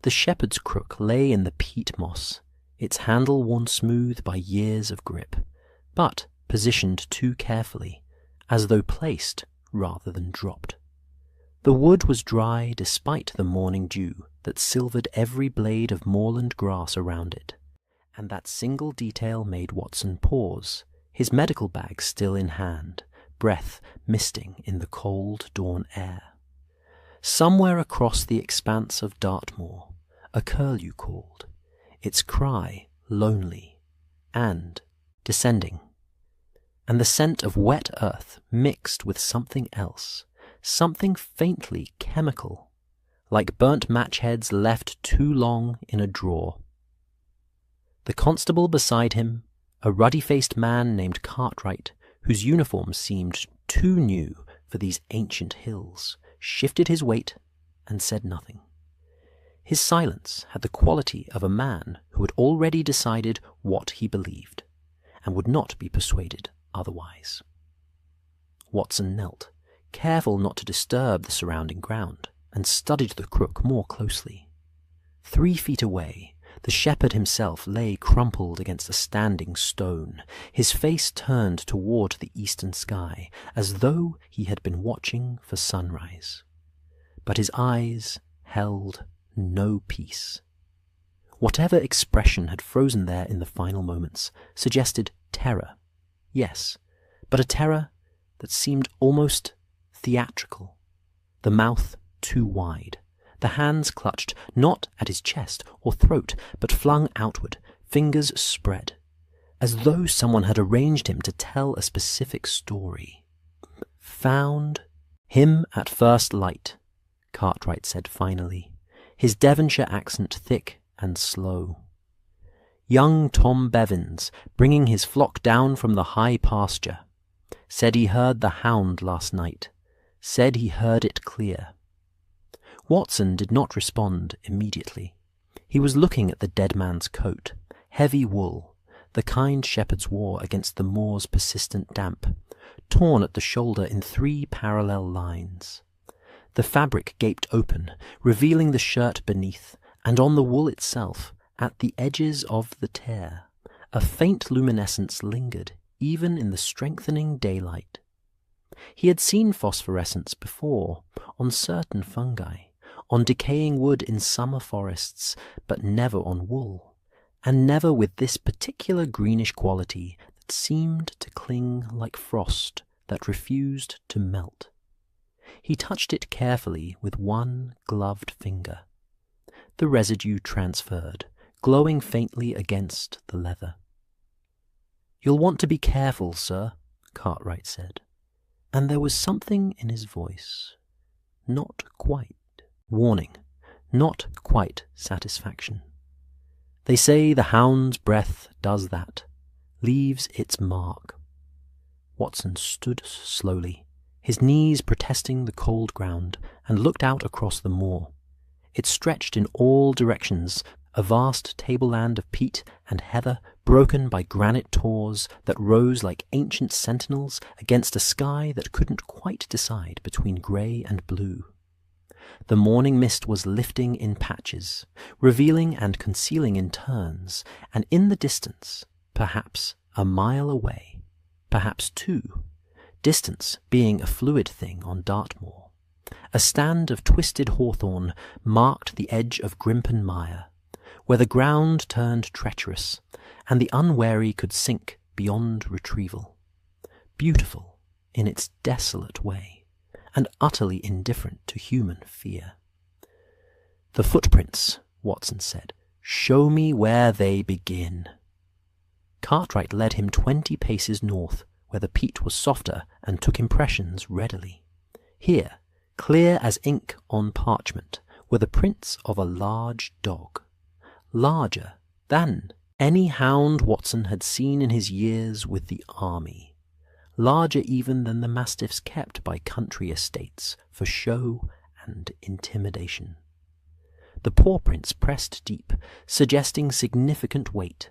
The shepherd's crook lay in the peat moss, its handle worn smooth by years of grip, but positioned too carefully, as though placed rather than dropped. The wood was dry despite the morning dew that silvered every blade of moorland grass around it, and that single detail made Watson pause, his medical bag still in hand, breath misting in the cold dawn air. Somewhere across the expanse of Dartmoor, a curlew called, its cry lonely and descending, and the scent of wet earth mixed with something else, something faintly chemical, like burnt match heads left too long in a drawer. The constable beside him, a ruddy-faced man named Cartwright, whose uniform seemed too new for these ancient hills, shifted his weight and said nothing. His silence had the quality of a man who had already decided what he believed, and would not be persuaded otherwise. Watson knelt, careful not to disturb the surrounding ground, and studied the crook more closely. 3 feet away, the shepherd himself lay crumpled against a standing stone, his face turned toward the eastern sky, as though he had been watching for sunrise. But his eyes held no peace. Whatever expression had frozen there in the final moments suggested terror, yes, but a terror that seemed almost theatrical, the mouth too wide, the hands clutched not at his chest or throat, but flung outward, fingers spread, as though someone had arranged him to tell a specific story. "Found him at first light," Cartwright said finally, his Devonshire accent thick and slow. "Young Tom Bevins, bringing his flock down from the high pasture. Said he heard the hound last night. Said he heard it clear." Watson did not respond immediately. He was looking at the dead man's coat, heavy wool, the kind shepherds wore against the moor's persistent damp, torn at the shoulder in 3 parallel lines. The fabric gaped open, revealing the shirt beneath, and on the wool itself, at the edges of the tear, a faint luminescence lingered even in the strengthening daylight. He had seen phosphorescence before, on certain fungi, on decaying wood in summer forests, but never on wool, and never with this particular greenish quality that seemed to cling like frost that refused to melt. He touched it carefully with one gloved finger. The residue transferred, glowing faintly against the leather. "You'll want to be careful, sir," Cartwright said, and there was something in his voice, not quite warning, not quite satisfaction. "They say the hound's breath does that, leaves its mark." Watson stood slowly, his knees protesting the cold ground, and looked out across the moor. It stretched in all directions, a vast tableland of peat and heather broken by granite tors that rose like ancient sentinels against a sky that couldn't quite decide between grey and blue. The morning mist was lifting in patches, revealing and concealing in turns, and in the distance, perhaps a mile away, perhaps 2, distance being a fluid thing on Dartmoor, a stand of twisted hawthorn marked the edge of Grimpen Mire, where the ground turned treacherous, and the unwary could sink beyond retrieval, beautiful in its desolate way, and utterly indifferent to human fear. "The footprints," Watson said. "Show me where they begin." Cartwright led him 20 paces north, where the peat was softer and took impressions readily. Here, clear as ink on parchment, were the prints of a large dog, larger than any hound Watson had seen in his years with the army, larger even than the mastiffs kept by country estates for show and intimidation. The paw prints pressed deep, suggesting significant weight,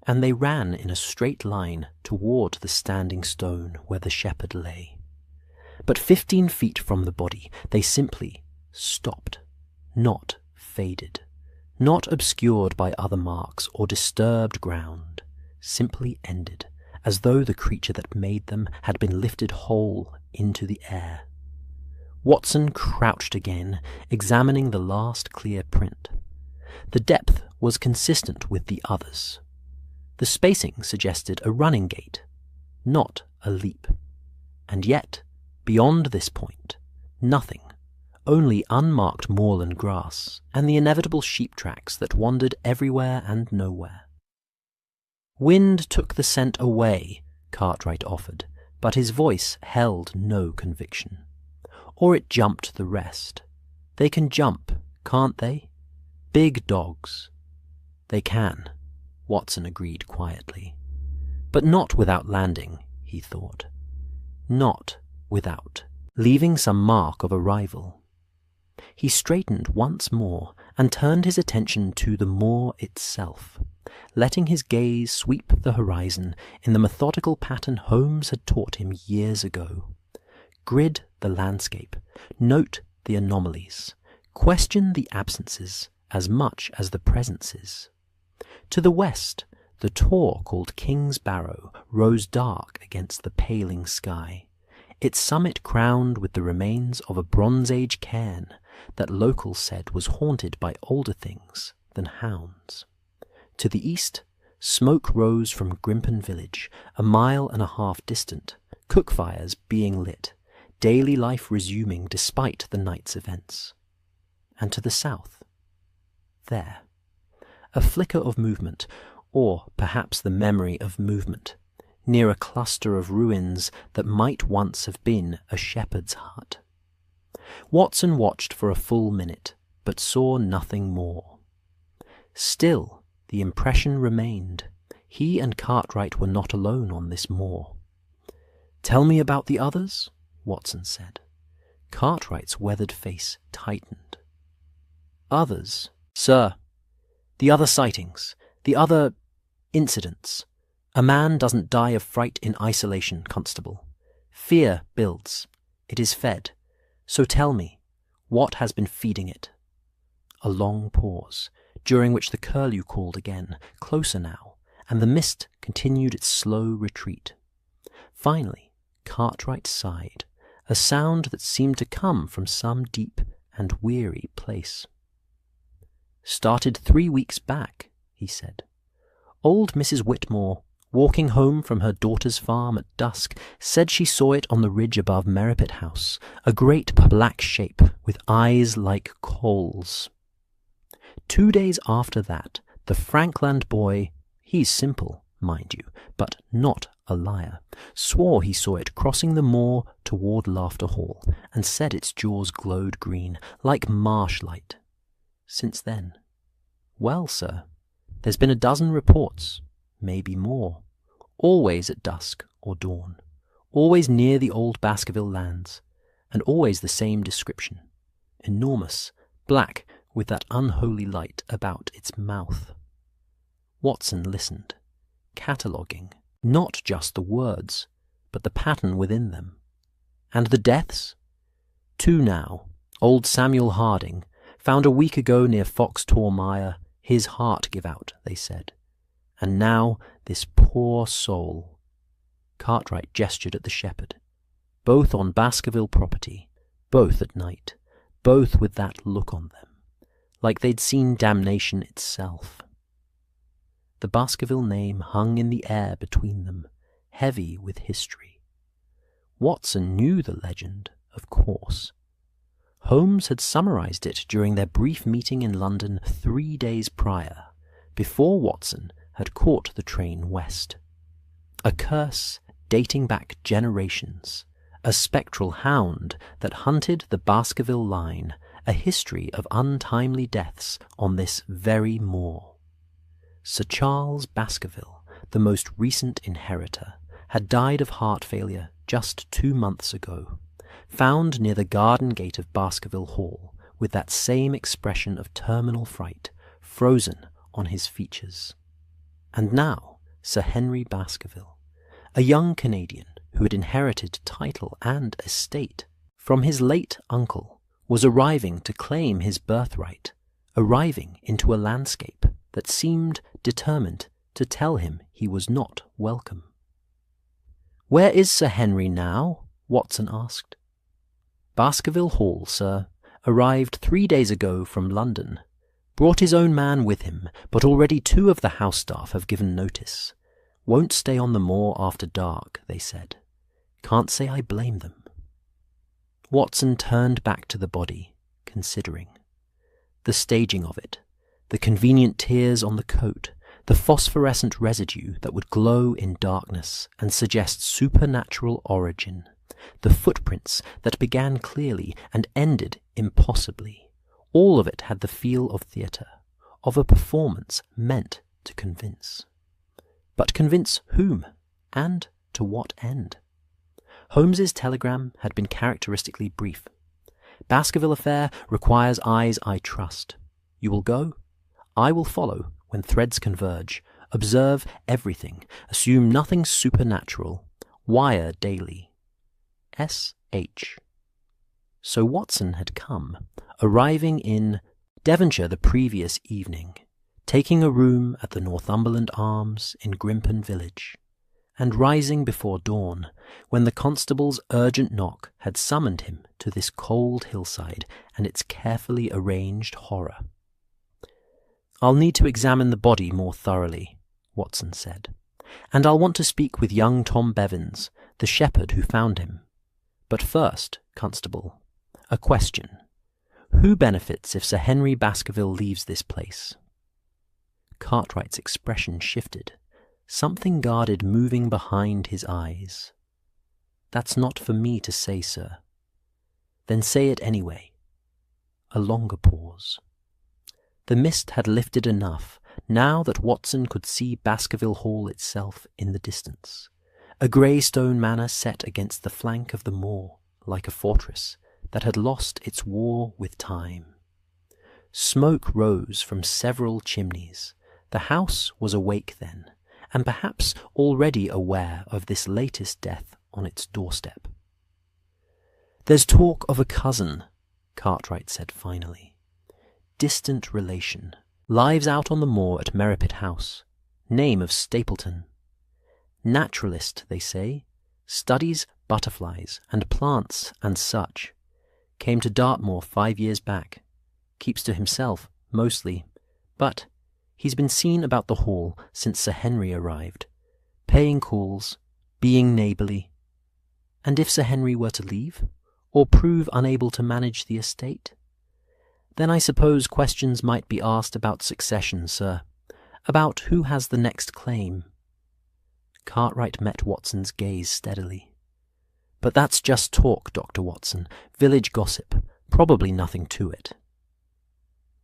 and they ran in a straight line toward the standing stone where the shepherd lay. But 15 feet from the body they simply stopped, not faded, not obscured by other marks or disturbed ground, simply ended, as though the creature that made them had been lifted whole into the air. Watson crouched again, examining the last clear print. The depth was consistent with the others. The spacing suggested a running gait, not a leap. And yet, beyond this point, nothing, only unmarked moorland grass and the inevitable sheep tracks that wandered everywhere and nowhere. "Wind took the scent away," Cartwright offered, but his voice held no conviction. "Or it jumped the rest. They can jump, can't they? Big dogs." "They can," Watson agreed quietly. "But not without landing," he thought. "Not without leaving some mark of arrival." He straightened once more and turned his attention to the moor itself, letting his gaze sweep the horizon in the methodical pattern Holmes had taught him years ago. Grid the landscape, note the anomalies, question the absences as much as the presences. To the west, the tor called King's Barrow rose dark against the paling sky, its summit crowned with the remains of a Bronze Age cairn that locals said was haunted by older things than hounds. To the east, smoke rose from Grimpen village, a mile and a half distant, cook fires being lit, daily life resuming despite the night's events. And to the south, there, a flicker of movement, or perhaps the memory of movement, near a cluster of ruins that might once have been a shepherd's hut. Watson watched for a full minute, but saw nothing more. Still, the impression remained. He and Cartwright were not alone on this moor. "Tell me about the others," Watson said. Cartwright's weathered face tightened. "Others, sir. The other sightings, the other incidents. A man doesn't die of fright in isolation, Constable. Fear builds. It is fed. So tell me, what has been feeding it?" A long pause, during which the curlew called again, closer now, and the mist continued its slow retreat. Finally, Cartwright sighed, a sound that seemed to come from some deep and weary place. "Started 3 weeks back," he said. "Old Mrs. Whitmore, walking home from her daughter's farm at dusk, said she saw it on the ridge above Merripit House, a great black shape with eyes like coals. 2 days after that, the Frankland boy, he's simple, mind you, but not a liar, swore he saw it crossing the moor toward Laughter Hall, and said its jaws glowed green, like marsh light. Since then, well, sir, there's been a dozen reports, maybe more, always at dusk or dawn, always near the old Baskerville lands, and always the same description, enormous, black, with that unholy light about its mouth." Watson listened, cataloguing not just the words, but the pattern within them. "And the deaths?" "2 now. Old Samuel Harding, found a week ago near Fox Tor Mire, his heart give out, they said. And now this poor soul." Cartwright gestured at the shepherd. "Both on Baskerville property, both at night, both with that look on them, like they'd seen damnation itself." The Baskerville name hung in the air between them, heavy with history. Watson knew the legend, of course. Holmes had summarized it during their brief meeting in London 3 days prior, before Watson had caught the train west. A curse dating back generations, a spectral hound that hunted the Baskerville line, a history of untimely deaths on this very moor. Sir Charles Baskerville, the most recent inheritor, had died of heart failure just 2 months ago, found near the garden gate of Baskerville Hall, with that same expression of terminal fright frozen on his features. And now Sir Henry Baskerville, a young Canadian who had inherited title and estate from his late uncle, was arriving to claim his birthright, arriving into a landscape that seemed determined to tell him he was not welcome. "Where is Sir Henry now?" Watson asked. "Baskerville Hall, sir. Arrived 3 days ago from London. Brought his own man with him, but already 2 of the house staff have given notice. Won't stay on the moor after dark, they said. Can't say I blame them." Watson turned back to the body, considering. The staging of it, the convenient tears on the coat, the phosphorescent residue that would glow in darkness and suggest supernatural origin, the footprints that began clearly and ended impossibly. All of it had the feel of theatre, of a performance meant to convince. But convince whom, and to what end? Holmes's telegram had been characteristically brief. "Baskerville affair requires eyes I trust. You will go? I will follow when threads converge. Observe everything. Assume nothing supernatural. Wire daily. S.H." So Watson had come, arriving in Devonshire the previous evening, taking a room at the Northumberland Arms in Grimpen village, and rising before dawn, when the constable's urgent knock had summoned him to this cold hillside and its carefully arranged horror. "I'll need to examine the body more thoroughly," Watson said, "and I'll want to speak with young Tom Bevins, the shepherd who found him. But first, Constable, a question. Who benefits if Sir Henry Baskerville leaves this place?" Cartwright's expression shifted, something guarded moving behind his eyes. "That's not for me to say, sir." "Then say it anyway." A longer pause. The mist had lifted enough, now that Watson could see Baskerville Hall itself in the distance, a grey stone manor set against the flank of the moor, like a fortress that had lost its war with time. Smoke rose from several chimneys. The house was awake then, and perhaps already aware of this latest death on its doorstep. "There's talk of a cousin," Cartwright said finally. "Distant relation. Lives out on the moor at Merripit House. Name of Stapleton. Naturalist, they say. Studies butterflies and plants and such. Came to Dartmoor 5 years back. Keeps to himself, mostly. But he's been seen about the hall since Sir Henry arrived. Paying calls, being neighbourly. And if Sir Henry were to leave, or prove unable to manage the estate, then I suppose questions might be asked about succession, sir. About who has the next claim." Cartwright met Watson's gaze steadily. "But that's just talk, Dr. Watson. Village gossip. Probably nothing to it."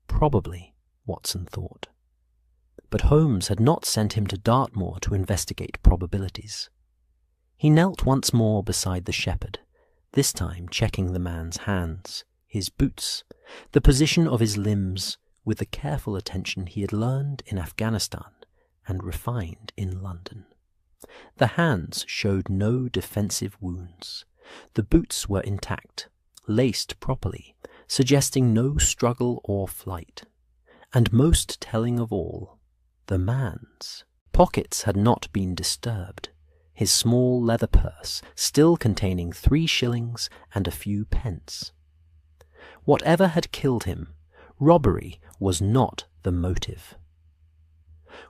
Probably, Watson thought. But Holmes had not sent him to Dartmoor to investigate probabilities. He knelt once more beside the shepherd, this time checking the man's hands, his boots, the position of his limbs, with the careful attention he had learned in Afghanistan and refined in London. The hands showed no defensive wounds. The boots were intact, laced properly, suggesting no struggle or flight. And most telling of all, the man's pockets had not been disturbed, his small leather purse still containing 3 shillings and a few pence. Whatever had killed him, robbery was not the motive.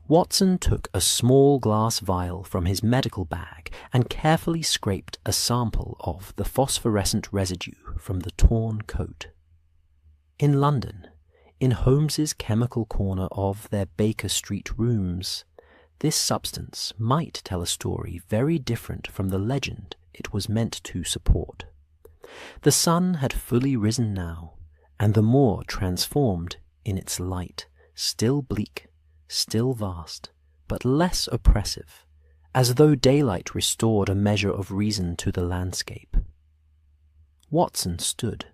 Watson took a small glass vial from his medical bag and carefully scraped a sample of the phosphorescent residue from the torn coat. In London, in Holmes's chemical corner of their Baker Street rooms, this substance might tell a story very different from the legend it was meant to support. The sun had fully risen now, and the moor transformed in its light, still bleak, still vast, but less oppressive, as though daylight restored a measure of reason to the landscape. Watson stood,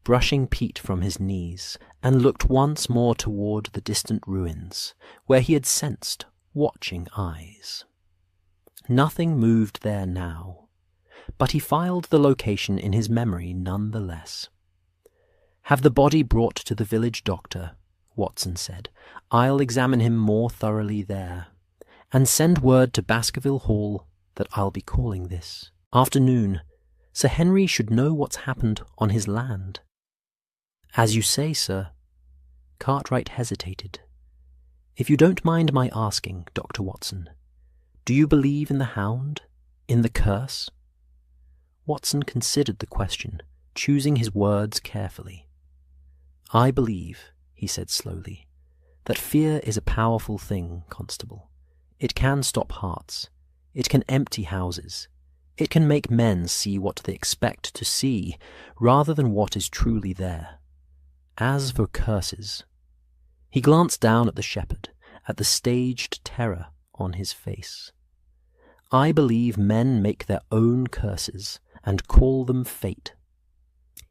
brushing peat from his knees, and looked once more toward the distant ruins, where he had sensed watching eyes. Nothing moved there now, but he filed the location in his memory none the less. Have the body brought to the village doctor, Watson said. "I'll examine him more thoroughly there, and send word to Baskerville Hall that I'll be calling this afternoon. Sir Henry should know what's happened on his land." "As you say, sir." Cartwright hesitated. "If you don't mind my asking, Dr. Watson, do you believe in the hound? In the curse?" Watson considered the question, choosing his words carefully. "I believe," he said slowly, "that fear is a powerful thing, Constable. It can stop hearts. It can empty houses. It can make men see what they expect to see, rather than what is truly there. As for curses—" He glanced down at the shepherd, at the staged terror on his face. "I believe men make their own curses and call them fate."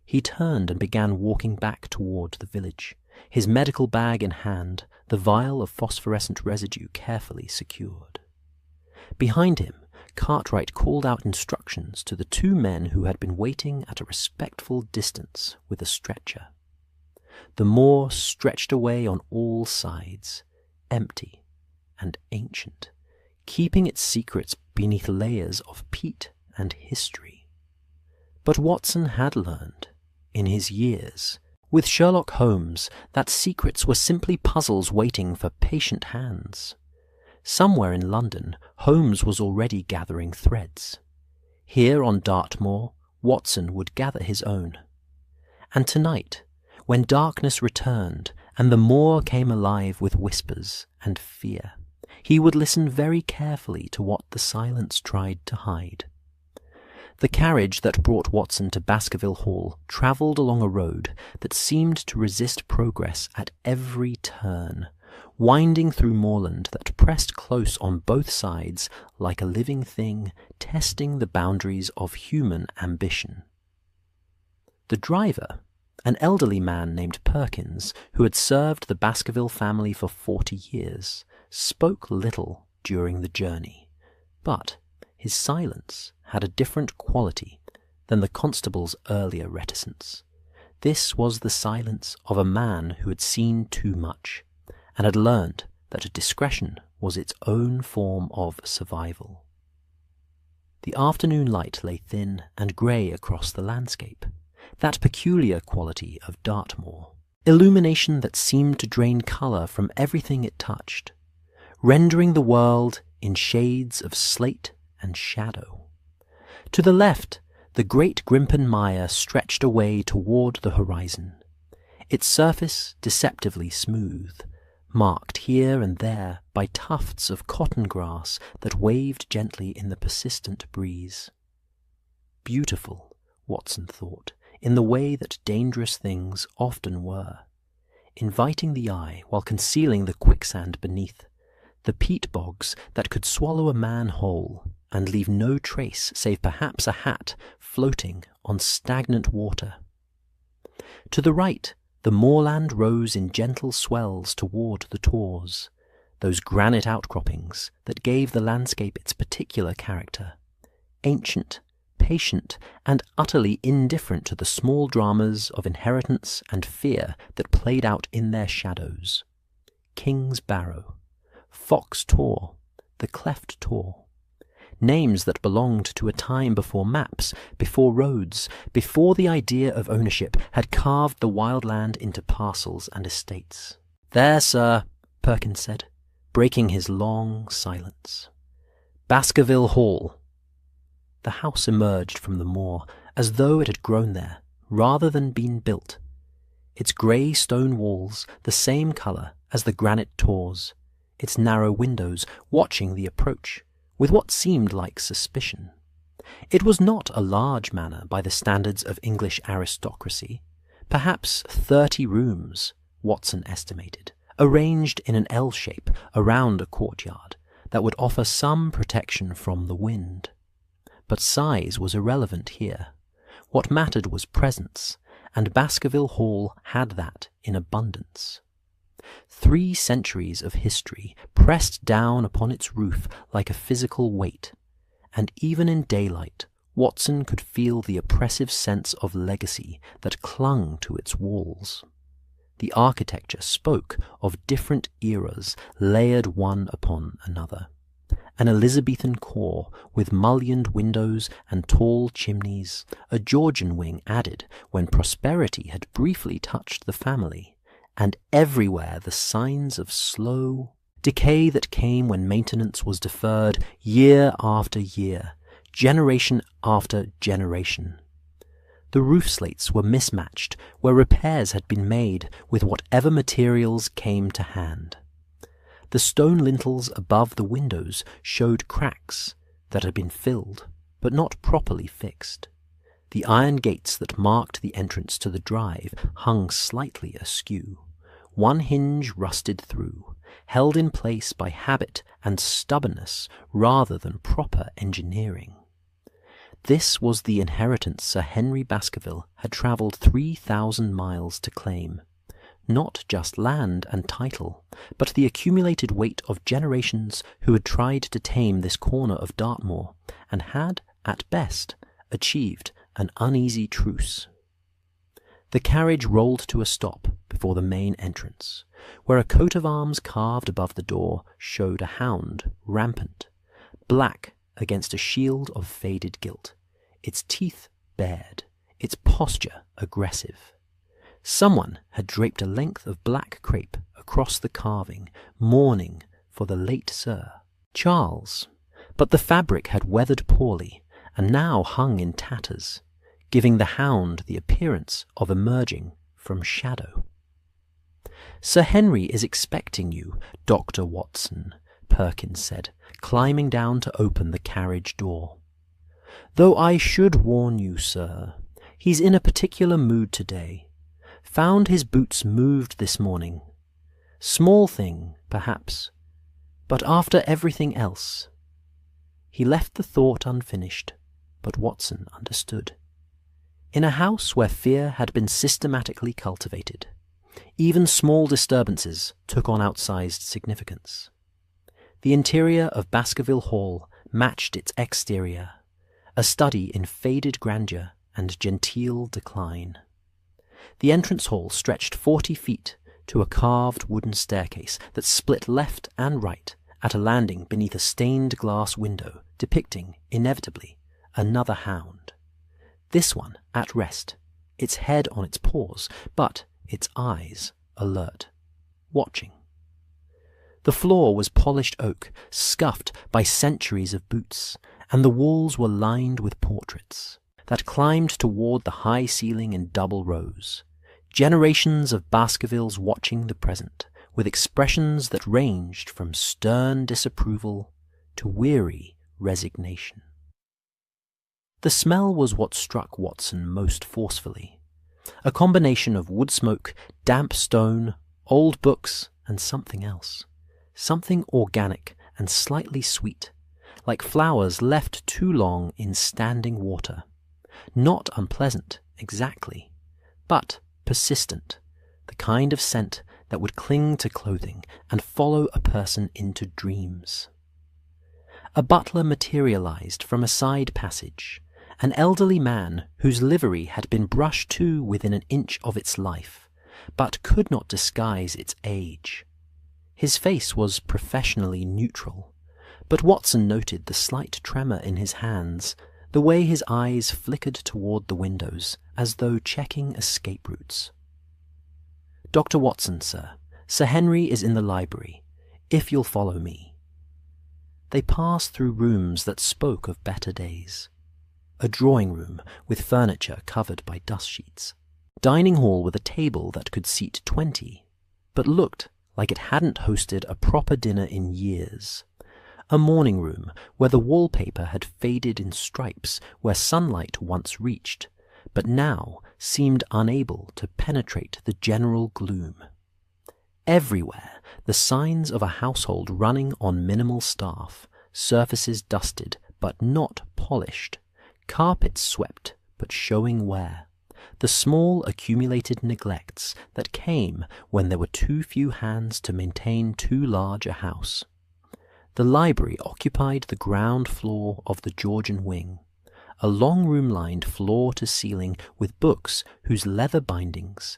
He turned and began walking back toward the village, his medical bag in hand, the vial of phosphorescent residue carefully secured. Behind him, Cartwright called out instructions to the two men who had been waiting at a respectful distance with a stretcher. The moor stretched away on all sides, empty and ancient, keeping its secrets beneath layers of peat and history. But Watson had learned, in his years, with Sherlock Holmes, that secrets were simply puzzles waiting for patient hands. Somewhere in London, Holmes was already gathering threads. Here on Dartmoor, Watson would gather his own. And tonight, when darkness returned and the moor came alive with whispers and fear, he would listen very carefully to what the silence tried to hide. The carriage that brought Watson to Baskerville Hall travelled along a road that seemed to resist progress at every turn, winding through moorland that pressed close on both sides like a living thing testing the boundaries of human ambition. The driver, an elderly man named Perkins, who had served the Baskerville family for 40 years, spoke little during the journey, but his silence had a different quality than the constable's earlier reticence. This was the silence of a man who had seen too much, and had learned that discretion was its own form of survival. The afternoon light lay thin and grey across the landscape, that peculiar quality of Dartmoor, illumination that seemed to drain colour from everything it touched, rendering the world in shades of slate and shadow. To the left, the great Grimpen Mire stretched away toward the horizon, its surface deceptively smooth, marked here and there by tufts of cotton grass that waved gently in the persistent breeze. Beautiful, Watson thought, in the way that dangerous things often were, inviting the eye while concealing the quicksand beneath, the peat bogs that could swallow a man whole and leave no trace save perhaps a hat floating on stagnant water. To the right, the moorland rose in gentle swells toward the tors, those granite outcroppings that gave the landscape its particular character, ancient, patient, and utterly indifferent to the small dramas of inheritance and fear that played out in their shadows. King's Barrow, Fox Tor, the Cleft Tor, names that belonged to a time before maps, before roads, before the idea of ownership had carved the wild land into parcels and estates. "There, sir," Perkins said, breaking his long silence. "Baskerville Hall." The house emerged from the moor as though it had grown there, rather than been built. Its grey stone walls the same colour as the granite tors, its narrow windows watching the approach, with what seemed like suspicion. It was not a large manor by the standards of English aristocracy, perhaps 30 rooms, Watson estimated, arranged in an L shape around a courtyard that would offer some protection from the wind. But size was irrelevant here. What mattered was presence, and Baskerville Hall had that in abundance. 3 centuries of history pressed down upon its roof like a physical weight, and even in daylight Watson could feel the oppressive sense of legacy that clung to its walls. The architecture spoke of different eras layered one upon another. An Elizabethan core with mullioned windows and tall chimneys, a Georgian wing added when prosperity had briefly touched the family, and everywhere the signs of slow decay that came when maintenance was deferred year after year, generation after generation. The roof slates were mismatched where repairs had been made with whatever materials came to hand. The stone lintels above the windows showed cracks that had been filled, but not properly fixed. The iron gates that marked the entrance to the drive hung slightly askew, one hinge rusted through, held in place by habit and stubbornness rather than proper engineering. This was the inheritance Sir Henry Baskerville had travelled 3,000 miles to claim. Not just land and title, but the accumulated weight of generations who had tried to tame this corner of Dartmoor, and had, at best, achieved an uneasy truce. The carriage rolled to a stop before the main entrance, where a coat of arms carved above the door showed a hound, rampant, black against a shield of faded gilt, its teeth bared, its posture aggressive. Someone had draped a length of black crape across the carving, mourning for the late Sir Charles, but the fabric had weathered poorly and now hung in tatters, giving the hound the appearance of emerging from shadow. "Sir Henry is expecting you, Dr. Watson," Perkins said, climbing down to open the carriage door. "Though I should warn you, sir, he's in a particular mood today. Found his boots moved this morning. Small thing, perhaps, but after everything else." He left the thought unfinished, but Watson understood. In a house where fear had been systematically cultivated, even small disturbances took on outsized significance. The interior of Baskerville Hall matched its exterior, a study in faded grandeur and genteel decline. The entrance hall stretched 40 feet to a carved wooden staircase that split left and right at a landing beneath a stained glass window depicting, inevitably, another hound. This one at rest, its head on its paws, but its eyes alert, watching. The floor was polished oak, scuffed by centuries of boots, and the walls were lined with portraits that climbed toward the high ceiling in double rows. Generations of Baskervilles watching the present, with expressions that ranged from stern disapproval to weary resignation. The smell was what struck Watson most forcefully, a combination of wood smoke, damp stone, old books, and something else, something organic and slightly sweet, like flowers left too long in standing water. Not unpleasant, exactly, but persistent, the kind of scent that would cling to clothing and follow a person into dreams. A butler materialized from a side passage, an elderly man whose livery had been brushed to within an inch of its life, but could not disguise its age. His face was professionally neutral, but Watson noted the slight tremor in his hands, the way his eyes flickered toward the windows, as though checking escape routes. "Dr. Watson, sir. Sir Henry is in the library, if you'll follow me." They passed through rooms that spoke of better days. A drawing room with furniture covered by dust sheets. Dining hall with a table that could seat 20, but looked like it hadn't hosted a proper dinner in years. A morning room where the wallpaper had faded in stripes where sunlight once reached, but now seemed unable to penetrate the general gloom. Everywhere the signs of a household running on minimal staff, surfaces dusted but not polished, carpets swept but showing wear, the small accumulated neglects that came when there were too few hands to maintain too large a house. The library occupied the ground floor of the Georgian wing, a long room lined floor to ceiling with books whose leather bindings,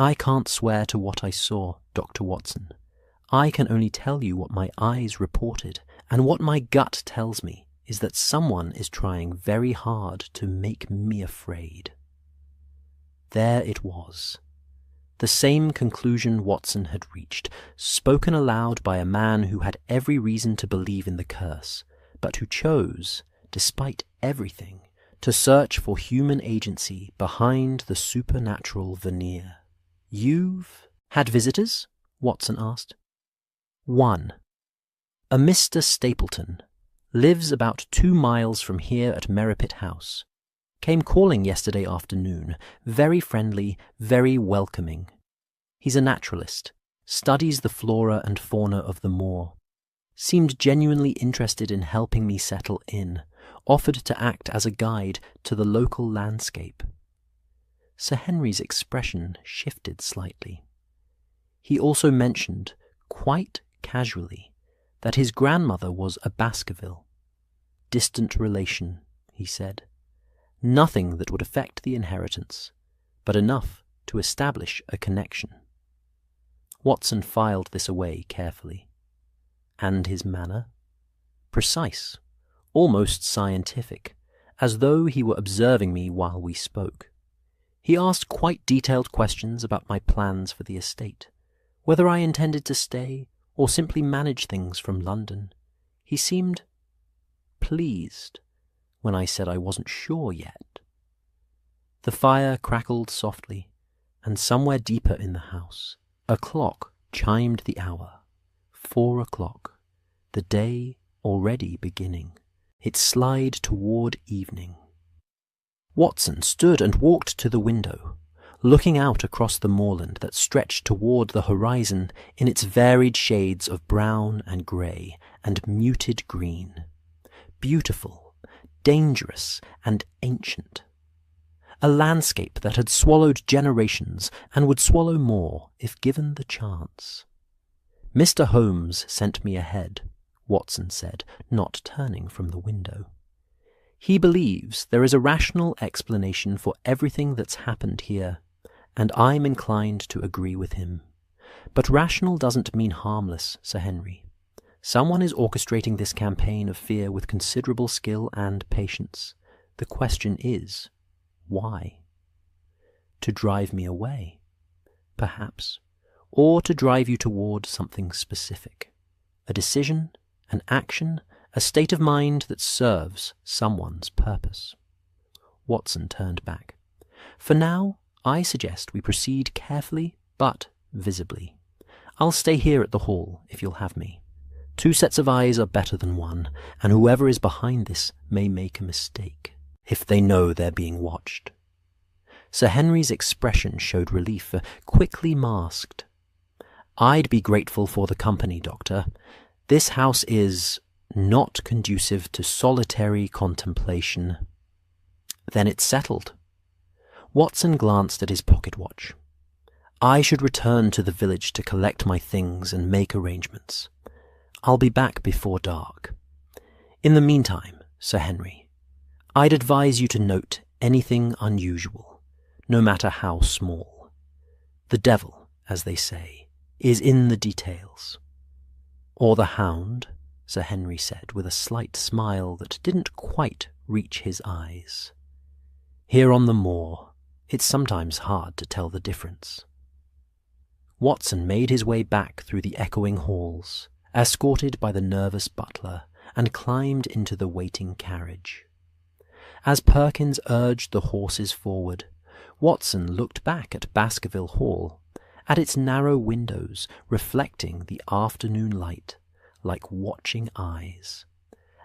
I can't swear to what I saw, Dr. Watson. I can only tell you what my eyes reported, and what my gut tells me is that someone is trying very hard to make me afraid. There it was. The same conclusion Watson had reached, spoken aloud by a man who had every reason to believe in the curse, but who chose, despite everything, to search for human agency behind the supernatural veneer. "You've had visitors?" Watson asked. "One. A Mr. Stapleton. Lives about 2 miles from here at Merripit House. Came calling yesterday afternoon. Very friendly, very welcoming. He's a naturalist. Studies the flora and fauna of the moor. Seemed genuinely interested in helping me settle in. Offered to act as a guide to the local landscape." Sir Henry's expression shifted slightly. He also mentioned, quite casually, that his grandmother was a Baskerville. "Distant relation," he said. "Nothing that would affect the inheritance, but enough to establish a connection." Watson filed this away carefully. And his manner? Precise, almost scientific, as though he were observing me while we spoke. He asked quite detailed questions about my plans for the estate, whether I intended to stay or simply manage things from London. He seemed pleased when I said I wasn't sure yet. The fire crackled softly, and somewhere deeper in the house, a clock chimed the hour. 4 o'clock, the day already beginning, its slide toward evening. Watson stood and walked to the window, looking out across the moorland that stretched toward the horizon in its varied shades of brown and grey and muted green. Beautiful, dangerous, and ancient. A landscape that had swallowed generations and would swallow more if given the chance. "Mr. Holmes sent me ahead," Watson said, not turning from the window. "He believes there is a rational explanation for everything that's happened here, and I'm inclined to agree with him. But rational doesn't mean harmless, Sir Henry. Someone is orchestrating this campaign of fear with considerable skill and patience. The question is, why? To drive me away, perhaps, or to drive you toward something specific. A decision, an action, a state of mind that serves someone's purpose." Watson turned back. "For now, I suggest we proceed carefully but visibly. I'll stay here at the hall if you'll have me. 2 sets of eyes are better than 1, and whoever is behind this may make a mistake, if they know they're being watched." Sir Henry's expression showed relief, quickly masked. "I'd be grateful for the company, Doctor. This house is not conducive to solitary contemplation." "Then it's settled." Watson glanced at his pocket watch. "I should return to the village to collect my things and make arrangements. I'll be back before dark. In the meantime, Sir Henry, I'd advise you to note anything unusual, no matter how small. The devil, as they say, is in the details." "Or the hound," Sir Henry said with a slight smile that didn't quite reach his eyes. "Here on the moor, it's sometimes hard to tell the difference." Watson made his way back through the echoing halls, escorted by the nervous butler, and climbed into the waiting carriage. As Perkins urged the horses forward, Watson looked back at Baskerville Hall, at its narrow windows reflecting the afternoon light like watching eyes,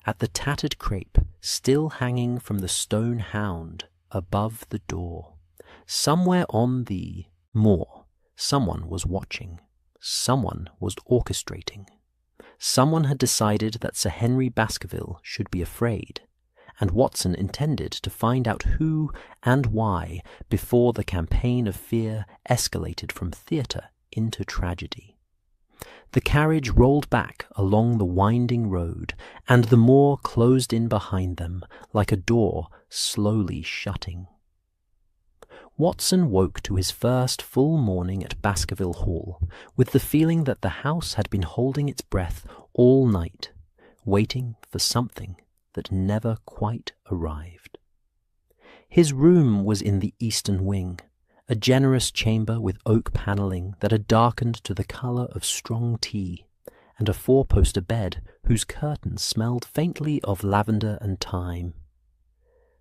at the tattered crape still hanging from the stone hound above the door. Somewhere on the moor, someone was watching, someone was orchestrating. Someone had decided that Sir Henry Baskerville should be afraid, and Watson intended to find out who and why before the campaign of fear escalated from theatre into tragedy. The carriage rolled back along the winding road, and the moor closed in behind them like a door slowly shutting. Watson woke to his first full morning at Baskerville Hall with the feeling that the house had been holding its breath all night, waiting for something that never quite arrived. His room was in the eastern wing, a generous chamber with oak panelling that had darkened to the colour of strong tea, and a four-poster bed whose curtains smelled faintly of lavender and thyme.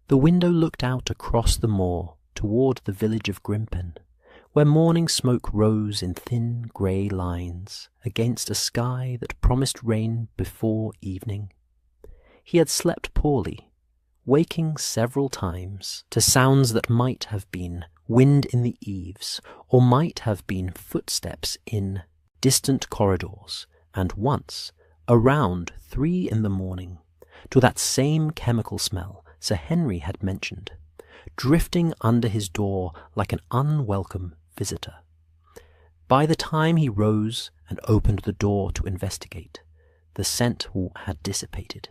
The window looked out across the moor toward the village of Grimpen, where morning smoke rose in thin grey lines against a sky that promised rain before evening. He had slept poorly, waking several times to sounds that might have been wind in the eaves, or might have been footsteps in distant corridors, and once, around 3 in the morning, to that same chemical smell Sir Henry had mentioned, drifting under his door like an unwelcome visitor. By the time he rose and opened the door to investigate, the scent had dissipated,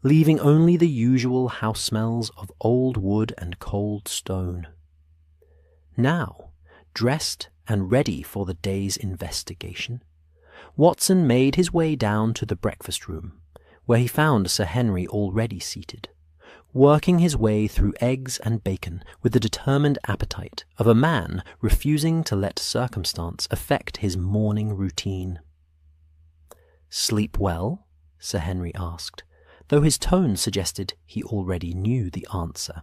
leaving only the usual house smells of old wood and cold stone. Now, dressed and ready for the day's investigation, Watson made his way down to the breakfast room, where he found Sir Henry already seated, working his way through eggs and bacon with the determined appetite of a man refusing to let circumstance affect his morning routine. "Sleep well?" Sir Henry asked, though his tone suggested he already knew the answer.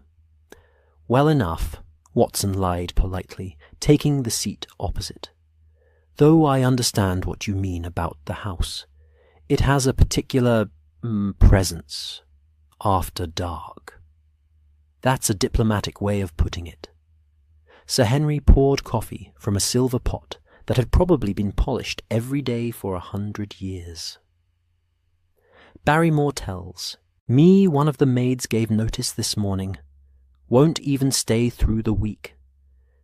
"Well enough," Watson lied politely, taking the seat opposite. "Though I understand what you mean about the house. It has a particular presence after dark. That's a diplomatic way of putting it." Sir Henry poured coffee from a silver pot that had probably been polished every day for 100 years. "Barrymore tells me one of the maids gave notice this morning. Won't even stay through the week.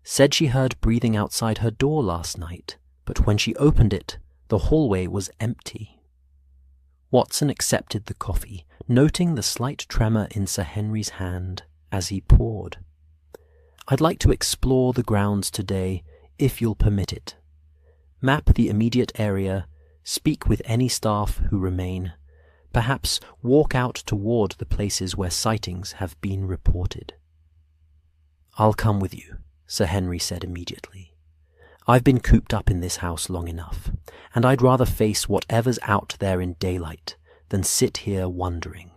Said she heard breathing outside her door last night, but when she opened it, the hallway was empty." Watson accepted the coffee, noting the slight tremor in Sir Henry's hand as he poured. "I'd like to explore the grounds today, if you'll permit it. Map the immediate area, speak with any staff who remain, perhaps walk out toward the places where sightings have been reported." "I'll come with you," Sir Henry said immediately. "I've been cooped up in this house long enough, and I'd rather face whatever's out there in daylight than sit here wondering."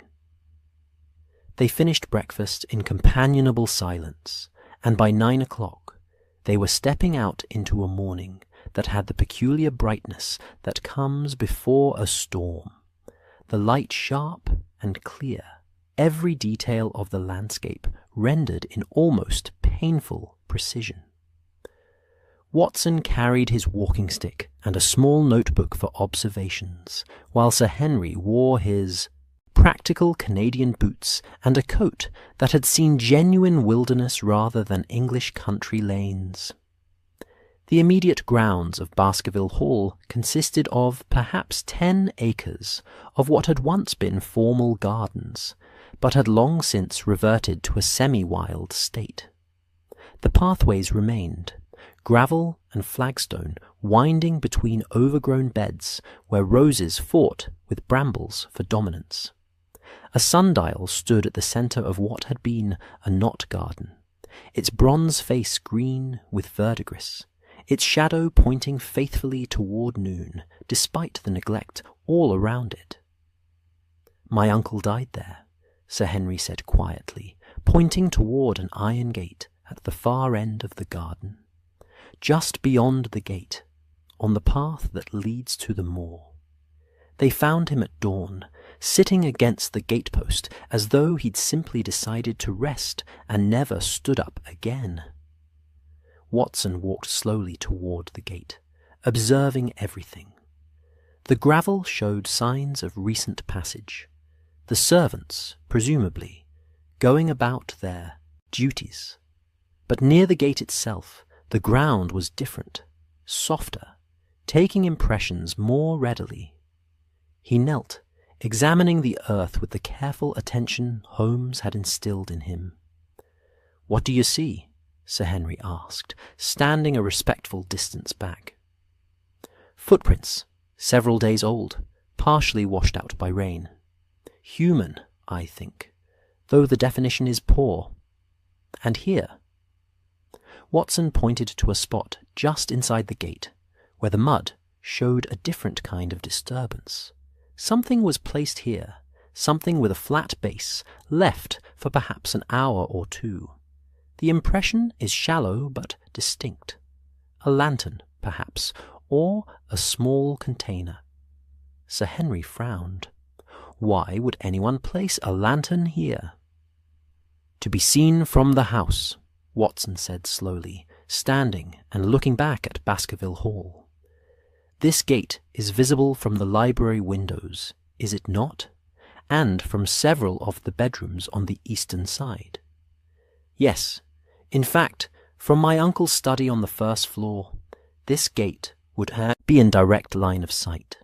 They finished breakfast in companionable silence, and by 9 o'clock they were stepping out into a morning that had the peculiar brightness that comes before a storm, the light sharp and clear, every detail of the landscape rendered in almost painful precision. Watson carried his walking stick and a small notebook for observations, while Sir Henry wore his practical Canadian boots and a coat that had seen genuine wilderness rather than English country lanes. The immediate grounds of Baskerville Hall consisted of perhaps 10 acres of what had once been formal gardens, but had long since reverted to a semi-wild state. The pathways remained, gravel and flagstone winding between overgrown beds where roses fought with brambles for dominance. A sundial stood at the centre of what had been a knot garden, its bronze face green with verdigris, its shadow pointing faithfully toward noon, despite the neglect all around it. "My uncle died there," Sir Henry said quietly, pointing toward an iron gate at the far end of the garden. Just beyond the gate, on the path that leads to the moor. They found him at dawn, sitting against the gatepost as though he'd simply decided to rest and never stood up again. Watson walked slowly toward the gate, observing everything. The gravel showed signs of recent passage, the servants, presumably, going about their duties. But near the gate itself, the ground was different, softer, taking impressions more readily. He knelt, examining the earth with the careful attention Holmes had instilled in him. "What do you see?" Sir Henry asked, standing a respectful distance back. Footprints, several days old, partially washed out by rain. Human, I think, though the definition is poor. And here. Watson pointed to a spot just inside the gate, where the mud showed a different kind of disturbance. Something was placed here, something with a flat base, left for perhaps an hour or two. The impression is shallow but distinct. A lantern, perhaps, or a small container. Sir Henry frowned. Why would anyone place a lantern here? To be seen from the house, Watson said slowly, standing and looking back at Baskerville Hall. This gate is visible from the library windows, is it not? And from several of the bedrooms on the eastern side. Yes, in fact, from my uncle's study on the first floor, this gate would be in direct line of sight.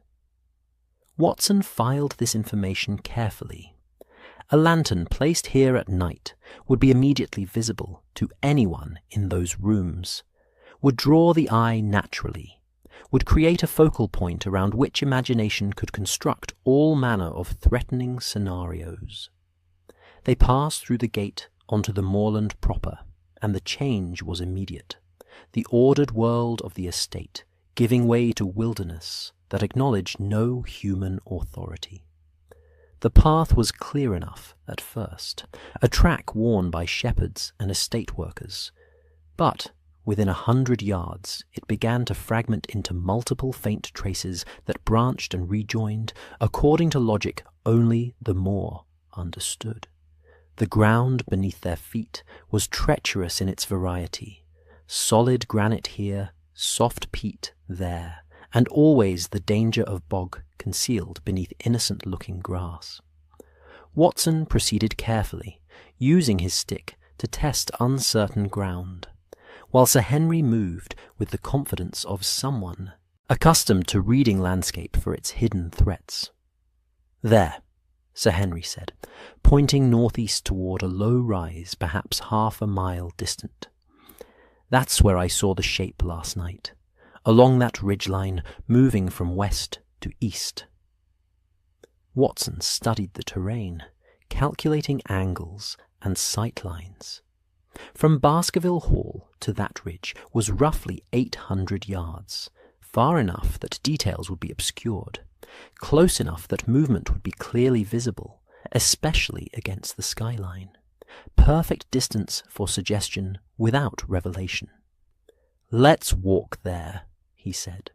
Watson filed this information carefully. A lantern placed here at night would be immediately visible to anyone in those rooms, would draw the eye naturally, would create a focal point around which imagination could construct all manner of threatening scenarios. They passed through the gate onto the moorland proper, and the change was immediate. The ordered world of the estate giving way to wilderness that acknowledged no human authority. The path was clear enough at first, a track worn by shepherds and estate workers, but within 100 yards it began to fragment into multiple faint traces that branched and rejoined according to logic only the Moor understood. The ground beneath their feet was treacherous in its variety, solid granite here, soft peat there, and always the danger of bog concealed beneath innocent-looking grass. Watson proceeded carefully, using his stick to test uncertain ground, while Sir Henry moved with the confidence of someone accustomed to reading landscape for its hidden threats. There, Sir Henry said, pointing northeast toward a low rise perhaps half a mile distant. That's where I saw the shape last night, along that ridgeline moving from west to east. Watson studied the terrain, calculating angles and sight lines. From Baskerville Hall to that ridge was roughly 800 yards, far enough that details would be obscured, close enough that movement would be clearly visible, especially against the skyline. Perfect distance for suggestion without revelation. "Let's walk there," he said.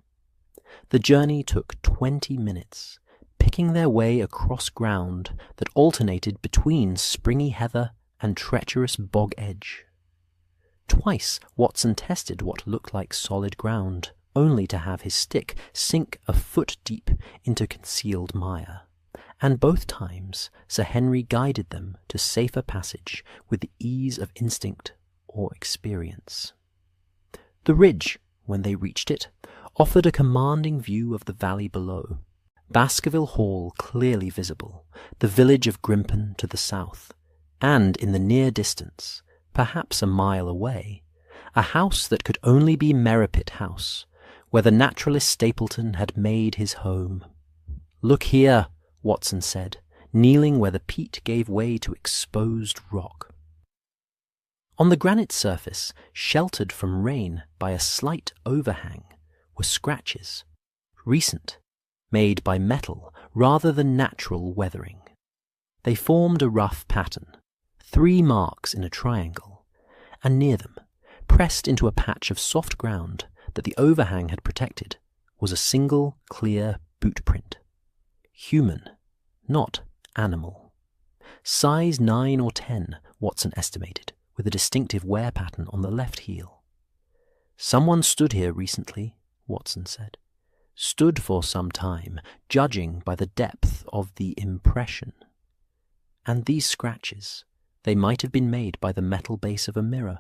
The journey took 20 minutes, picking their way across ground that alternated between springy heather and treacherous bog edge. Twice Watson tested what looked like solid ground, only to have his stick sink a foot deep into concealed mire, and both times Sir Henry guided them to safer passage with the ease of instinct or experience. The ridge, when they reached it, offered a commanding view of the valley below. Baskerville Hall clearly visible, the village of Grimpen to the south, and in the near distance, perhaps a mile away, a house that could only be Merripit House, where the naturalist Stapleton had made his home. "Look here," Watson said, kneeling where the peat gave way to exposed rock. On the granite surface, sheltered from rain by a slight overhang, were scratches, recent, made by metal rather than natural weathering. They formed a rough pattern, 3 marks in a triangle, and near them, pressed into a patch of soft ground that the overhang had protected, was a single clear boot print. Human, not animal. Size 9 or 10, Watson estimated, with a distinctive wear pattern on the left heel. "Someone stood here recently," Watson said. "Stood for some time, judging by the depth of the impression. And these scratches, they might have been made by the metal base of a mirror,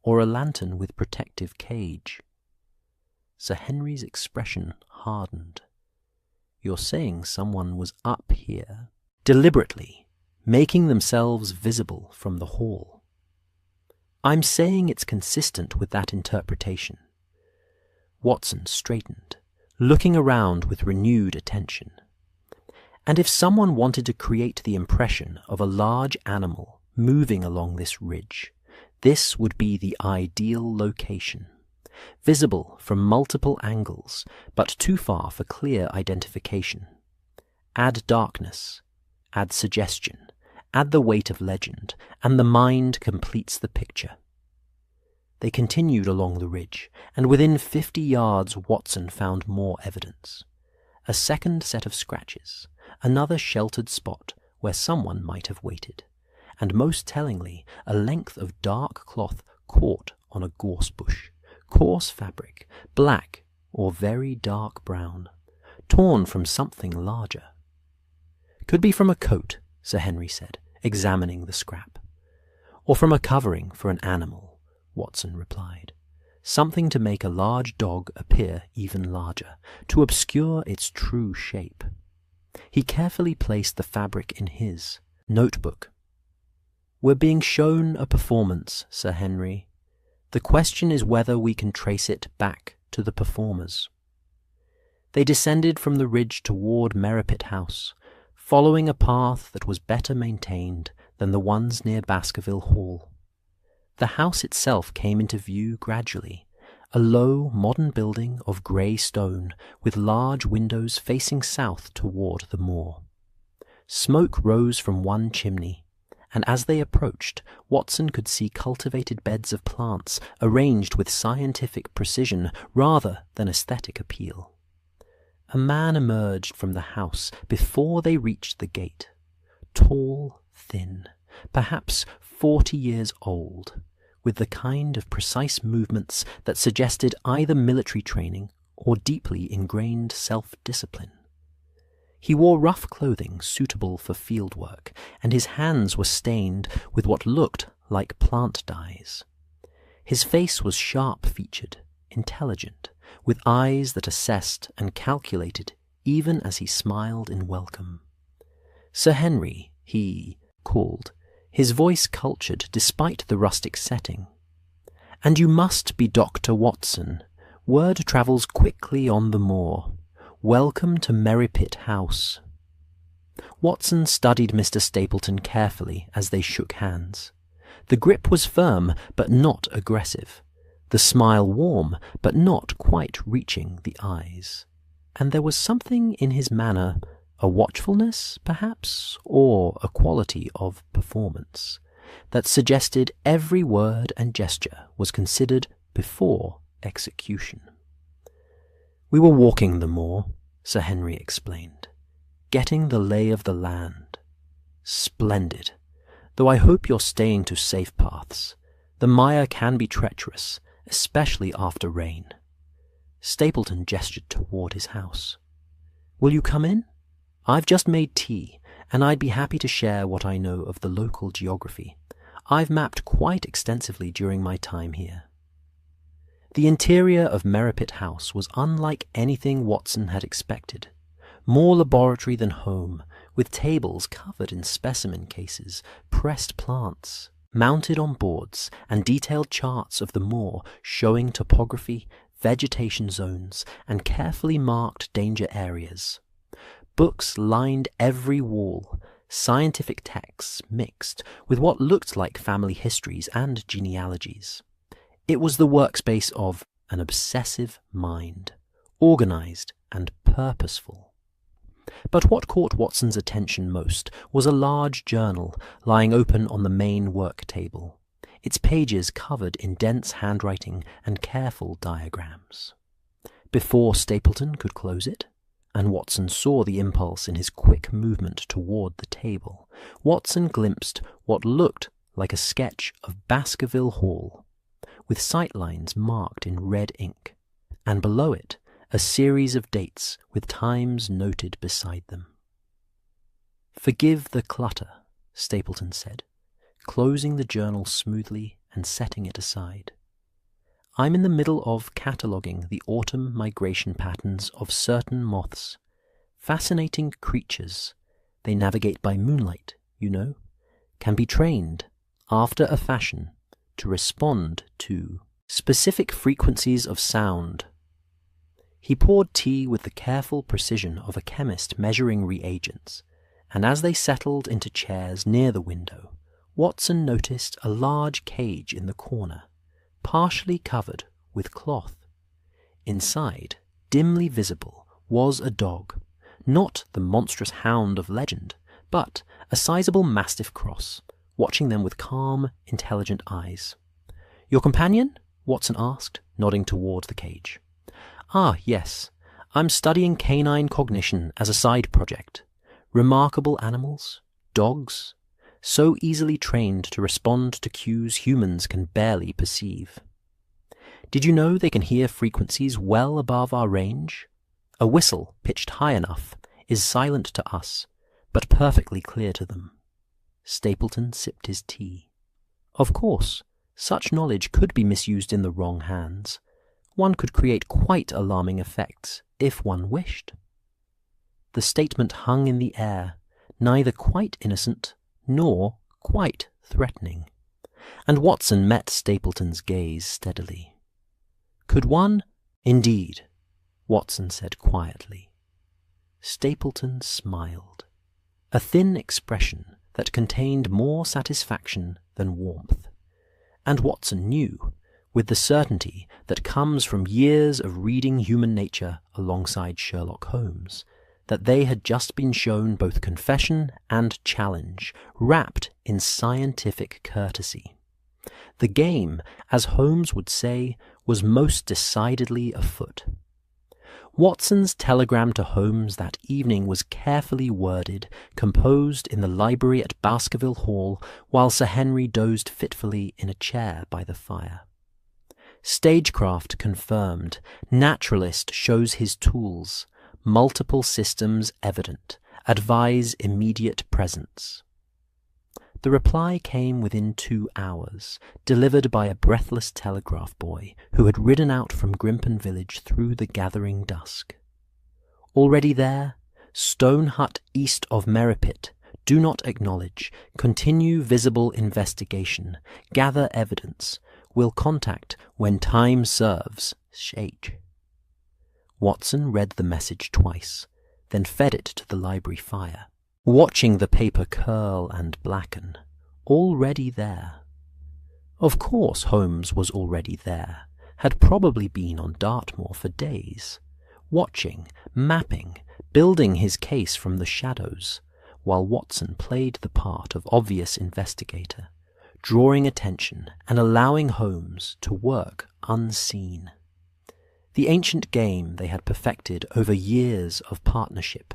or a lantern with protective cage." Sir Henry's expression hardened. "You're saying someone was up here, deliberately, making themselves visible from the hall?" I'm saying it's consistent with that interpretation. Watson straightened, looking around with renewed attention. And if someone wanted to create the impression of a large animal moving along this ridge, this would be the ideal location, visible from multiple angles, but too far for clear identification. Add darkness, add suggestion, add the weight of legend, and the mind completes the picture. They continued along the ridge, and within 50 yards Watson found more evidence. A second set of scratches, another sheltered spot where someone might have waited, and most tellingly, a length of dark cloth caught on a gorse bush, coarse fabric, black or very dark brown, torn from something larger. Could be from a coat, Sir Henry said, examining the scrap. Or from a covering for an animal, Watson replied. Something to make a large dog appear even larger, to obscure its true shape. He carefully placed the fabric in his notebook. We're being shown a performance, Sir Henry. The question is whether we can trace it back to the performers. They descended from the ridge toward Merripit House, following a path that was better maintained than the ones near Baskerville Hall. The house itself came into view gradually, a low, modern building of grey stone with large windows facing south toward the moor. Smoke rose from one chimney, and as they approached, Watson could see cultivated beds of plants arranged with scientific precision rather than aesthetic appeal. A man emerged from the house before they reached the gate, tall, thin, perhaps 40 years old, with the kind of precise movements that suggested either military training or deeply ingrained self-discipline. He wore rough clothing suitable for field work, and his hands were stained with what looked like plant dyes. His face was sharp-featured, intelligent, with eyes that assessed and calculated even as he smiled in welcome. Sir Henry, he called, his voice cultured despite the rustic setting. And you must be Dr. Watson. Word travels quickly on the moor. Welcome to Merripit House. Watson studied Mr. Stapleton carefully as they shook hands. The grip was firm but not aggressive, the smile warm but not quite reaching the eyes. And there was something in his manner, a watchfulness, perhaps, or a quality of performance, that suggested every word and gesture was considered before execution. We were walking the moor, Sir Henry explained, getting the lay of the land. Splendid, though I hope you're staying to safe paths. The mire can be treacherous, especially after rain. Stapleton gestured toward his house. Will you come in? I've just made tea, and I'd be happy to share what I know of the local geography. I've mapped quite extensively during my time here. The interior of Merripit House was unlike anything Watson had expected. More laboratory than home, with tables covered in specimen cases, pressed plants, mounted on boards, and detailed charts of the moor showing topography, vegetation zones, and carefully marked danger areas. Books lined every wall, scientific texts mixed with what looked like family histories and genealogies. It was the workspace of an obsessive mind, organized and purposeful. But what caught Watson's attention most was a large journal lying open on the main work table, its pages covered in dense handwriting and careful diagrams. Before Stapleton could close it, and Watson saw the impulse in his quick movement toward the table, Watson glimpsed what looked like a sketch of Baskerville Hall, with sightlines marked in red ink, and below it a series of dates with times noted beside them. Forgive the clutter, Stapleton said, closing the journal smoothly and setting it aside. I'm in the middle of cataloguing the autumn migration patterns of certain moths. Fascinating creatures. They navigate by moonlight, you know, can be trained, after a fashion, to respond to specific frequencies of sound. He poured tea with the careful precision of a chemist measuring reagents, and as they settled into chairs near the window, Watson noticed a large cage in the corner, partially covered with cloth. Inside, dimly visible, was a dog, not the monstrous hound of legend, but a sizable mastiff cross, watching them with calm, intelligent eyes. "Your companion?" Watson asked, nodding toward the cage. "Ah, yes. I'm studying canine cognition as a side project. Remarkable animals, dogs, so easily trained to respond to cues humans can barely perceive. Did you know they can hear frequencies well above our range? A whistle pitched high enough is silent to us, but perfectly clear to them." Stapleton sipped his tea. Of course, such knowledge could be misused in the wrong hands. One could create quite alarming effects if one wished. The statement hung in the air, neither quite innocent nor quite threatening, and Watson met Stapleton's gaze steadily. "Could one?" "Indeed," Watson said quietly. Stapleton smiled, a thin expression that contained more satisfaction than warmth, and Watson knew, with the certainty that comes from years of reading human nature alongside Sherlock Holmes, that they had just been shown both confession and challenge, wrapped in scientific courtesy. The game, as Holmes would say, was most decidedly afoot. Watson's telegram to Holmes that evening was carefully worded, composed in the library at Baskerville Hall, while Sir Henry dozed fitfully in a chair by the fire. "Stagecraft confirmed. Naturalist shows his tools. Multiple systems evident. Advise immediate presence." The reply came within 2 hours, delivered by a breathless telegraph boy who had ridden out from Grimpen village through the gathering dusk. "Already there? Stone hut east of Merripit. Do not acknowledge. Continue visible investigation. Gather evidence. Will contact when time serves. H." Watson read the message twice, then fed it to the library fire, watching the paper curl and blacken. Already there. Of course Holmes was already there, had probably been on Dartmoor for days, watching, mapping, building his case from the shadows, while Watson played the part of obvious investigator, drawing attention and allowing Holmes to work unseen. The ancient game they had perfected over years of partnership.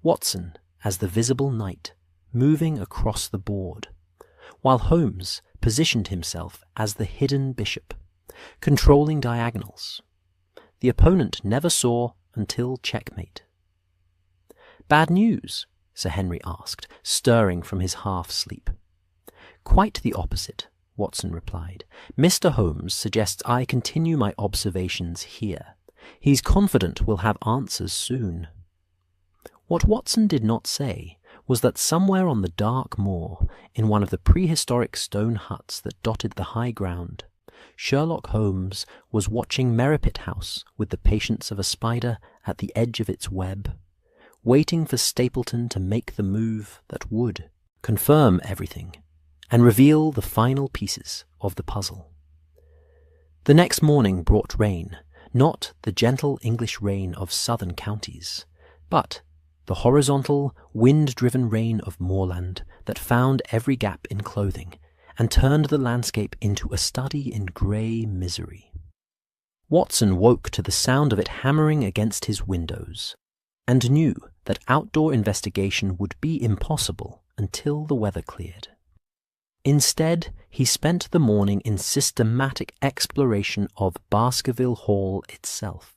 Watson as the visible knight, moving across the board, while Holmes positioned himself as the hidden bishop, controlling diagonals. The opponent never saw until checkmate. "Bad news?" Sir Henry asked, stirring from his half-sleep. "Quite the opposite," Watson replied. "Mr. Holmes suggests I continue my observations here. He's confident we'll have answers soon." What Watson did not say was that somewhere on the dark moor, in one of the prehistoric stone huts that dotted the high ground, Sherlock Holmes was watching Merripit House with the patience of a spider at the edge of its web, waiting for Stapleton to make the move that would confirm everything and reveal the final pieces of the puzzle. The next morning brought rain, not the gentle English rain of southern counties, but the horizontal, wind-driven rain of moorland that found every gap in clothing and turned the landscape into a study in grey misery. Watson woke to the sound of it hammering against his windows, and knew that outdoor investigation would be impossible until the weather cleared. Instead, he spent the morning in systematic exploration of Baskerville Hall itself,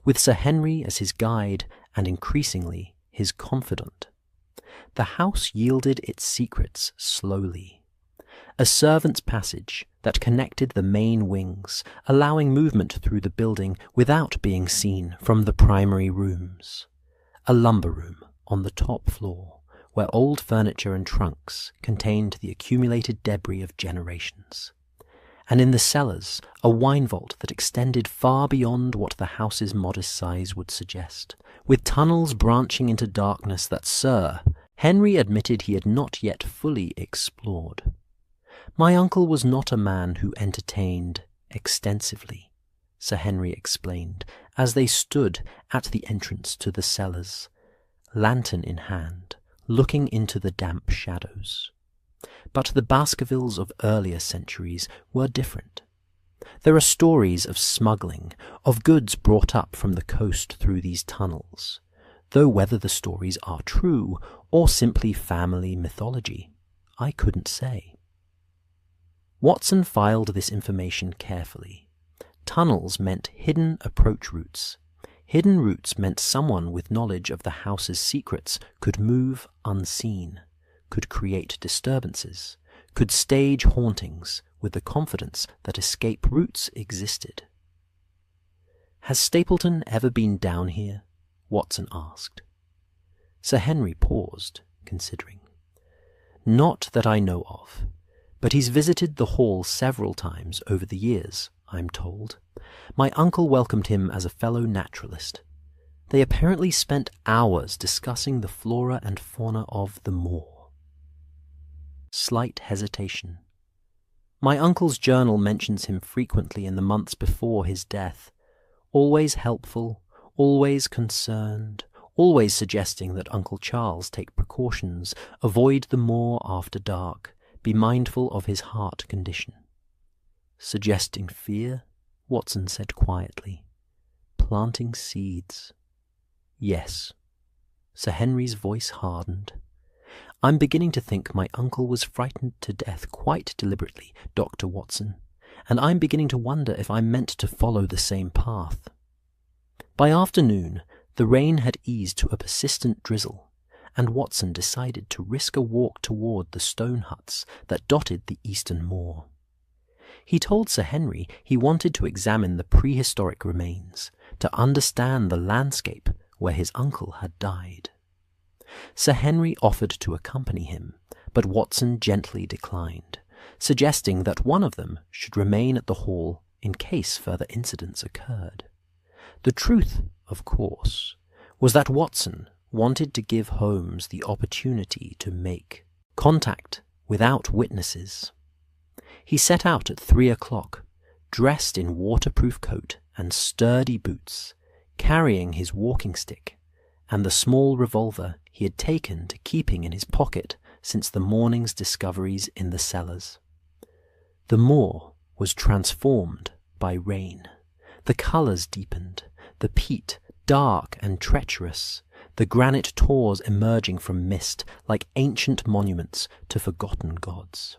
with Sir Henry as his guide and increasingly his confidant. The house yielded its secrets slowly. A servant's passage that connected the main wings, allowing movement through the building without being seen from the primary rooms. A lumber room on the top floor, where old furniture and trunks contained the accumulated debris of generations. and in the cellars a wine vault that extended far beyond what the house's modest size would suggest, with tunnels branching into darkness that Sir Henry admitted he had not yet fully explored. My uncle was not a man who entertained extensively, Sir Henry explained, as they stood at the entrance to the cellars, lantern in hand, looking into the damp shadows. But the Baskervilles of earlier centuries were different. There are stories of smuggling, of goods brought up from the coast through these tunnels, though whether the stories are true or simply family mythology, I couldn't say. Watson filed this information carefully. Tunnels meant hidden approach routes. Hidden routes meant someone with knowledge of the house's secrets could move unseen, could create disturbances, could stage hauntings with the confidence that escape routes existed. "Has Stapleton ever been down here?" Watson asked. Sir Henry paused, considering. "Not that I know of, but he's visited the hall several times over the years, I'm told. My uncle welcomed him as a fellow naturalist. They apparently spent hours discussing the flora and fauna of the Moor." Slight hesitation. "My uncle's journal mentions him frequently in the months before his death. Always helpful, always concerned, always suggesting that Uncle Charles take precautions, avoid the moor after dark, be mindful of his heart condition." "Suggesting fear?" Watson said quietly. "Planting seeds." "Yes." Sir Henry's voice hardened. "I'm beginning to think my uncle was frightened to death quite deliberately, Dr. Watson, and I'm beginning to wonder if I'm meant to follow the same path." By afternoon, the rain had eased to a persistent drizzle, and Watson decided to risk a walk toward the stone huts that dotted the eastern moor. He told Sir Henry he wanted to examine the prehistoric remains, to understand the landscape where his uncle had died. Sir Henry offered to accompany him, but Watson gently declined, suggesting that one of them should remain at the hall in case further incidents occurred. The truth, of course, was that Watson wanted to give Holmes the opportunity to make contact without witnesses. He set out at 3:00, dressed in waterproof coat and sturdy boots, carrying his walking stick and the small revolver he had taken to keeping in his pocket since the morning's discoveries in the cellars. The moor was transformed by rain. The colours deepened, the peat dark and treacherous, the granite tors emerging from mist like ancient monuments to forgotten gods.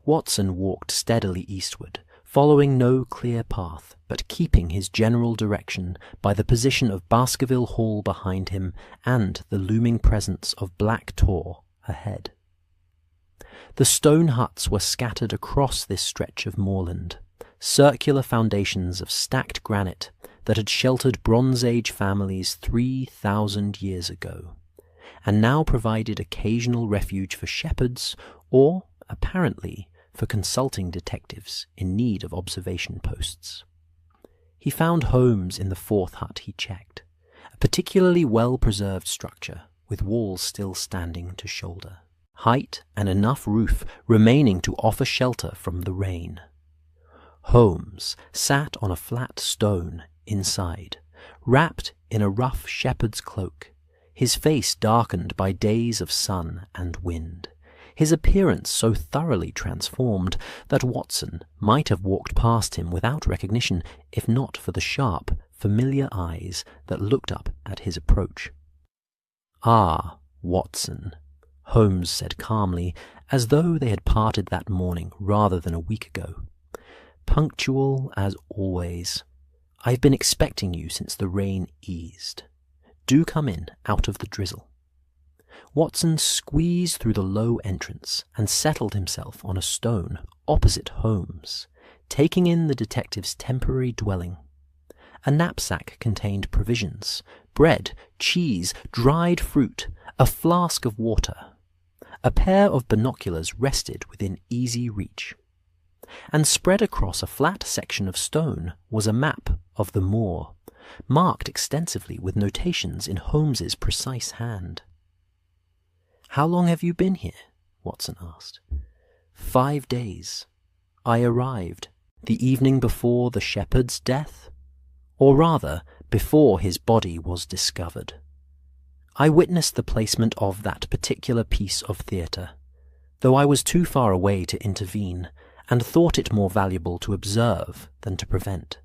Watson walked steadily eastward, following no clear path, but keeping his general direction by the position of Baskerville Hall behind him and the looming presence of Black Tor ahead. The stone huts were scattered across this stretch of moorland, circular foundations of stacked granite that had sheltered Bronze Age families 3,000 years ago, and now provided occasional refuge for shepherds or, apparently, for consulting detectives in need of observation posts. He found Holmes in the fourth hut he checked, a particularly well-preserved structure with walls still standing to shoulder, height and enough roof remaining to offer shelter from the rain. Holmes sat on a flat stone inside, wrapped in a rough shepherd's cloak, his face darkened by days of sun and wind, his appearance so thoroughly transformed that Watson might have walked past him without recognition if not for the sharp, familiar eyes that looked up at his approach. "Ah, Watson," Holmes said calmly, as though they had parted that morning rather than a week ago. "Punctual as always. I've been expecting you since the rain eased. Do come in out of the drizzle." Watson squeezed through the low entrance and settled himself on a stone opposite Holmes, taking in the detective's temporary dwelling. A knapsack contained provisions, bread, cheese, dried fruit, a flask of water. A pair of binoculars rested within easy reach. and spread across a flat section of stone was a map of the Moor, marked extensively with notations in Holmes's precise hand. "How long have you been here?" Watson asked. 5 days. I arrived the evening before the shepherd's death, or rather, before his body was discovered. I witnessed the placement of that particular piece of theatre, though I was too far away to intervene, and thought it more valuable to observe than to prevent.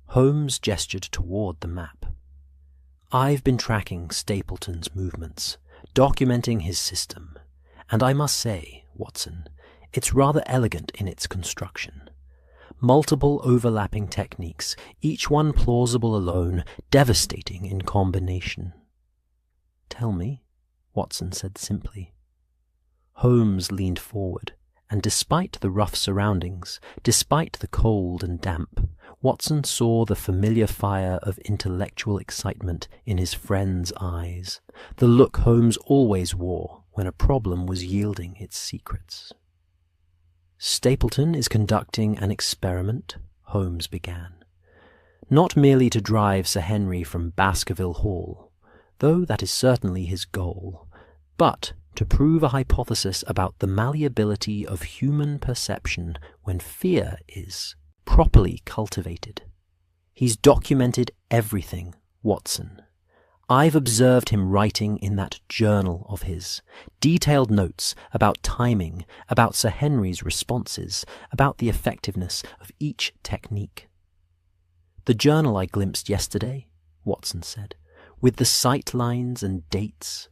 Holmes gestured toward the map. "I've been tracking Stapleton's movements, documenting his system, and I must say, Watson, it's rather elegant in its construction. Multiple overlapping techniques, each one plausible alone, devastating in combination." "Tell me," Watson said simply. Holmes leaned forward, and despite the rough surroundings, despite the cold and damp, Watson saw the familiar fire of intellectual excitement in his friend's eyes, the look Holmes always wore when a problem was yielding its secrets. "Stapleton is conducting an experiment," Holmes began. "Not merely to drive Sir Henry from Baskerville Hall, though that is certainly his goal, but to prove a hypothesis about the malleability of human perception when fear is properly cultivated. He's documented everything, Watson. I've observed him writing in that journal of his, detailed notes about timing, about Sir Henry's responses, about the effectiveness of each technique." "The journal I glimpsed yesterday," Watson said, "with the sight lines and dates."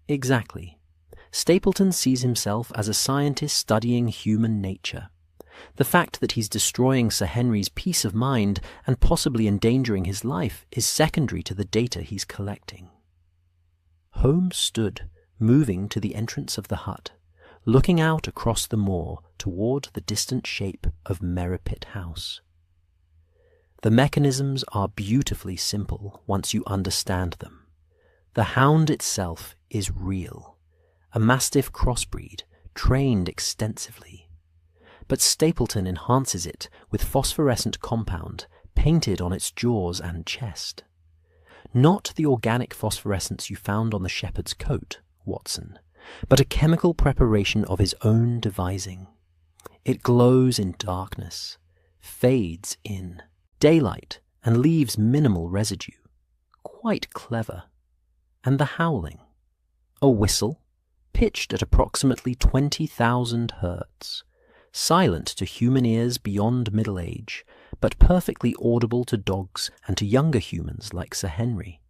"Exactly. Stapleton sees himself as a scientist studying human nature. The fact that he's destroying Sir Henry's peace of mind and possibly endangering his life is secondary to the data he's collecting." Holmes stood, moving to the entrance of the hut, looking out across the moor toward the distant shape of Merripit House. "The mechanisms are beautifully simple once you understand them. The hound itself is real, a mastiff crossbreed, trained extensively. But Stapleton enhances it with phosphorescent compound painted on its jaws and chest. Not the organic phosphorescence you found on the shepherd's coat, Watson, but a chemical preparation of his own devising. It glows in darkness, fades in daylight, and leaves minimal residue. Quite clever. And the howling. A whistle, pitched at approximately 20,000 hertz. Silent to human ears beyond middle age, but perfectly audible to dogs and to younger humans like Sir Henry.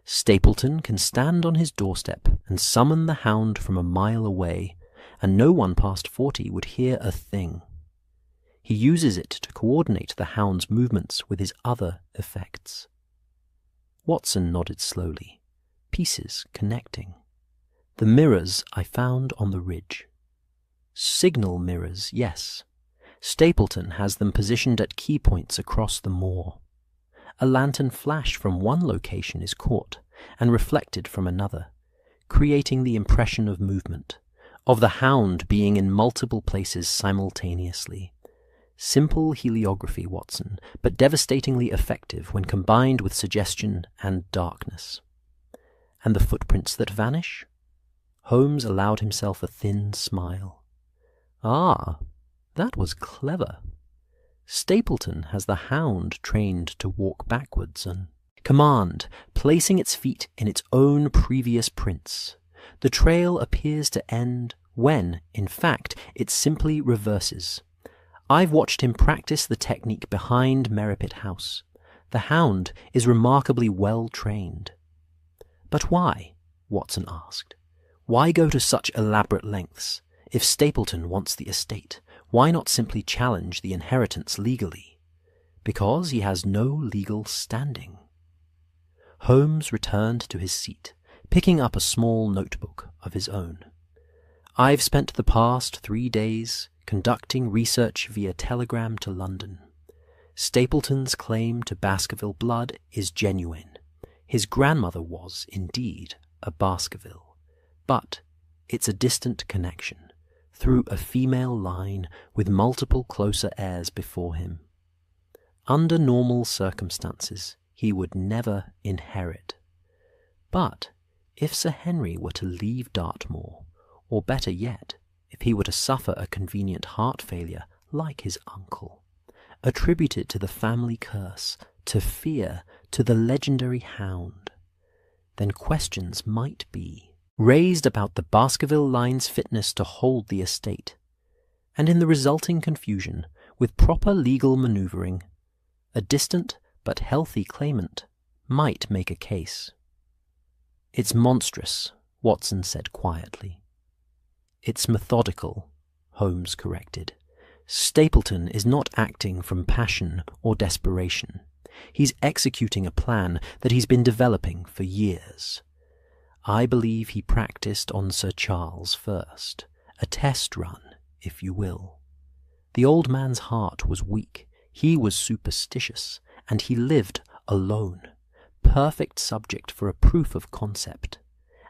Stapleton can stand on his doorstep and summon the hound from a mile away, and no one past 40 would hear a thing. He uses it to coordinate the hound's movements with his other effects." Watson nodded slowly, pieces connecting. "The mirrors I found on the ridge. Signal mirrors, yes. Stapleton has them positioned at key points across the moor. A lantern flash from one location is caught and reflected from another, creating the impression of movement, of the hound being in multiple places simultaneously. Simple heliography, Watson, but devastatingly effective when combined with suggestion and darkness." "And the footprints that vanish?" Holmes allowed himself a thin smile. "Ah, that was clever. Stapleton has the hound trained to walk backwards and command, placing its feet in its own previous prints. The trail appears to end when, in fact, it simply reverses. I've watched him practice the technique behind Merripit House. The hound is remarkably well trained." "But why?" Watson asked. "Why go to such elaborate lengths? If Stapleton wants the estate, why not simply challenge the inheritance legally? Because he has no legal standing." Holmes returned to his seat, picking up a small notebook of his own. "I've spent the past 3 days conducting research via telegram to London. Stapleton's claim to Baskerville blood is genuine. His grandmother was, indeed, a Baskerville. But it's a distant connection, through a female line with multiple closer heirs before him. Under normal circumstances, he would never inherit. But if Sir Henry were to leave Dartmoor, or better yet, if he were to suffer a convenient heart failure like his uncle, attributed to the family curse, to fear, to the legendary hound, then questions might be raised about the Baskerville line's fitness to hold the estate, and in the resulting confusion, with proper legal manoeuvring, a distant but healthy claimant might make a case. "It's monstrous," Watson said quietly. "It's methodical," Holmes corrected. "Stapleton is not acting from passion or desperation. He's executing a plan that he's been developing for years. I believe he practiced on Sir Charles first, a test run, if you will. The old man's heart was weak, he was superstitious, and he lived alone, perfect subject for a proof of concept.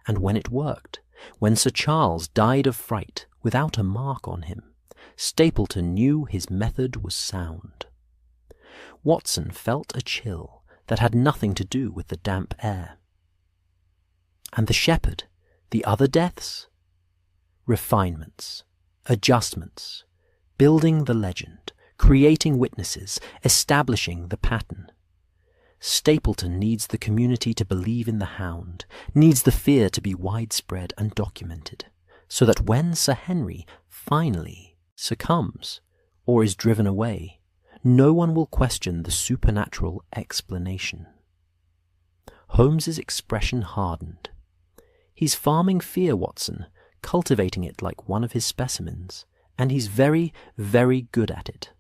And when it worked, when Sir Charles died of fright without a mark on him, Stapleton knew his method was sound." Watson felt a chill that had nothing to do with the damp air. "And the shepherd, the other deaths?" "Refinements, adjustments, building the legend, creating witnesses, establishing the pattern. Stapleton needs the community to believe in the hound, needs the fear to be widespread and documented, so that when Sir Henry finally succumbs or is driven away, no one will question the supernatural explanation." Holmes's expression hardened. "He's farming fear, Watson, cultivating it like one of his specimens, and he's very, very good at it."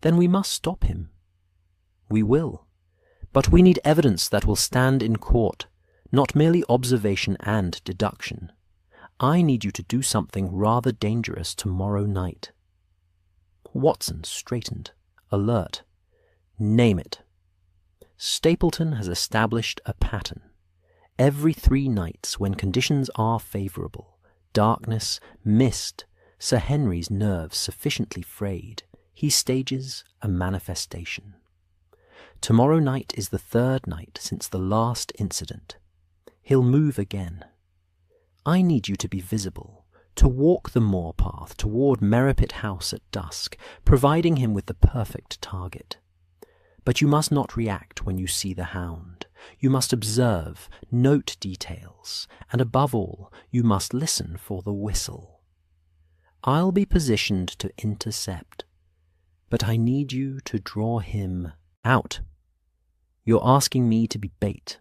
"Then we must stop him." "We will. But we need evidence that will stand in court, not merely observation and deduction. I need you to do something rather dangerous tomorrow night." Watson straightened, alert. "Name it." "Stapleton has established a pattern. Every 3 nights, when conditions are favourable, darkness, mist, Sir Henry's nerves sufficiently frayed, he stages a manifestation. Tomorrow night is the 3rd night since the last incident. He'll move again. I need you to be visible, to walk the moor path toward Merripit House at dusk, providing him with the perfect target. But you must not react when you see the hound. You must observe, note details, and above all, you must listen for the whistle. I'll be positioned to intercept, but I need you to draw him out. You're asking me to be bait.